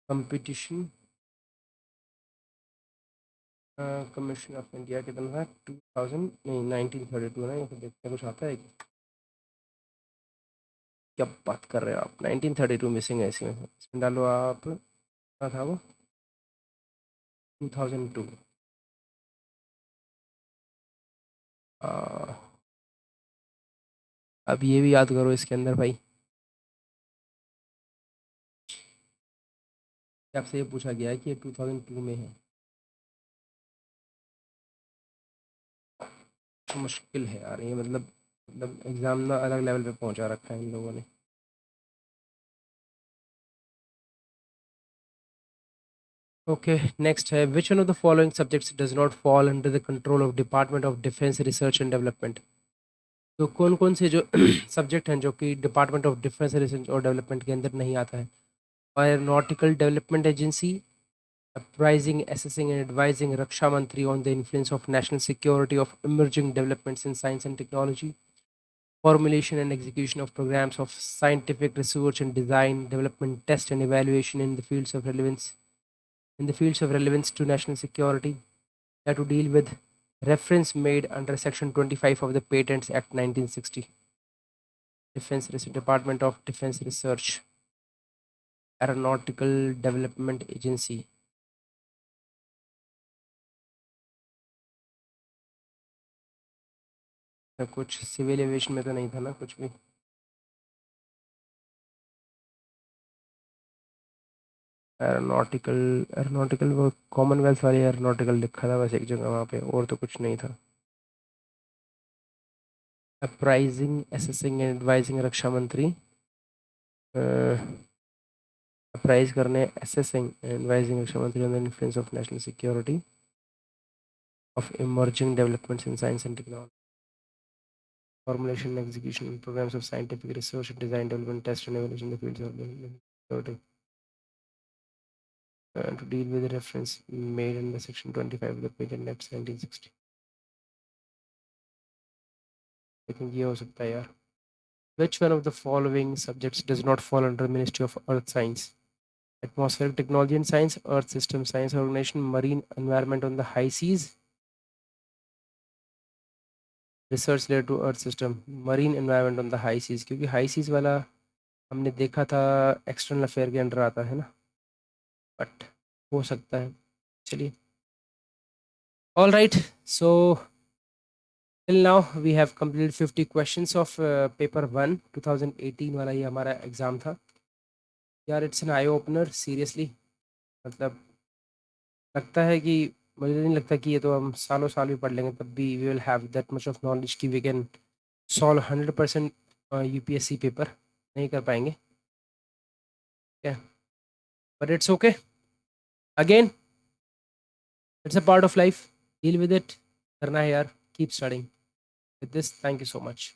S1: कंपटीशन कमीशन ऑफ इंडिया कितना था, 2000 नहीं 1932 ना, ये तो देखते हैं कुछ आता है क्या? क्या बात कर रहे हो आप, 1932 मिसिंग है इसमें। इसमें डालो आप, क्या था वो, 2002। अब ये भी याद करो इसके अंदर भाई। आपसे ये पूछा गया है कि ये 2002 में है। तो मुश्किल है यार ये, मतलब एग्जाम ना अलग लेवल पे पहुंचा रखा है इन लोगों ने। ओके, नेक्स्ट है, which one of the following subjects does not fall under the control of department of defence research and development. तो कौन कौन से जो सब्जेक्ट हैं जो कि डिपार्टमेंट ऑफ डिफेंस रिसर्च और डेवलपमेंट के अंदर नहीं आता है। Aeronautical development agency, uprising assessing and advising Raksha Mantri on the influence of national security of emerging developments in science and technology, formulation and execution of programs of scientific research and design, development, test and evaluation in the fields of relevance to national security, that to deal with reference made under Section 25 of the Patents Act 1960, Department of Defense Research, Aeronautical Development Agency। कुछ civil aviation में तो नहीं था ना कुछ भी। Aeronautical, aeronautical वो Commonwealth वाली एरोनॉटिकल लिखा था बस एक जगह वहाँ पे, और तो कुछ नहीं था। अप्राइजिंग एसेसिंग एंड एडवाइजिंग रक्षा मंत्री, अप्राइज करने एसेसिंग एंड एडवाइजिंग रक्षा मंत्री on the influence of national security of emerging developments in science and technology, formulation and execution of programs of scientific research, design, development, test, and evaluation in the fields of security, to deal with the reference made in the section 25 of the patent act 1960। लेकिन ये हो सकता है यार। Which one of the following subjects does not fall under the Ministry of Earth Science? Atmospheric Technology and Science, Earth System Science Organization, Marine Environment on the High Seas, Research related to Earth System, Marine Environment on the High Seas। क्योंकि high seize वाला हमने देखा था external affair के under आता है ना, but हो सकता है। चलिए, all right, so till now we have completed 50 questions of paper 1 2018 वाला ये हमारा एग्जाम था। यार it's an eye opener seriously, मतलब लगता है कि, मुझे नहीं लगता कि ये तो हम सालों साल भी पढ़ लेंगे तब भी we will have that much of knowledge कि we can solve 100% UPSC paper, नहीं कर पाएंगे क्या, but it's okay, again it's a part of life, deal with it, करना है यार, keep studying. With this, thank you so much.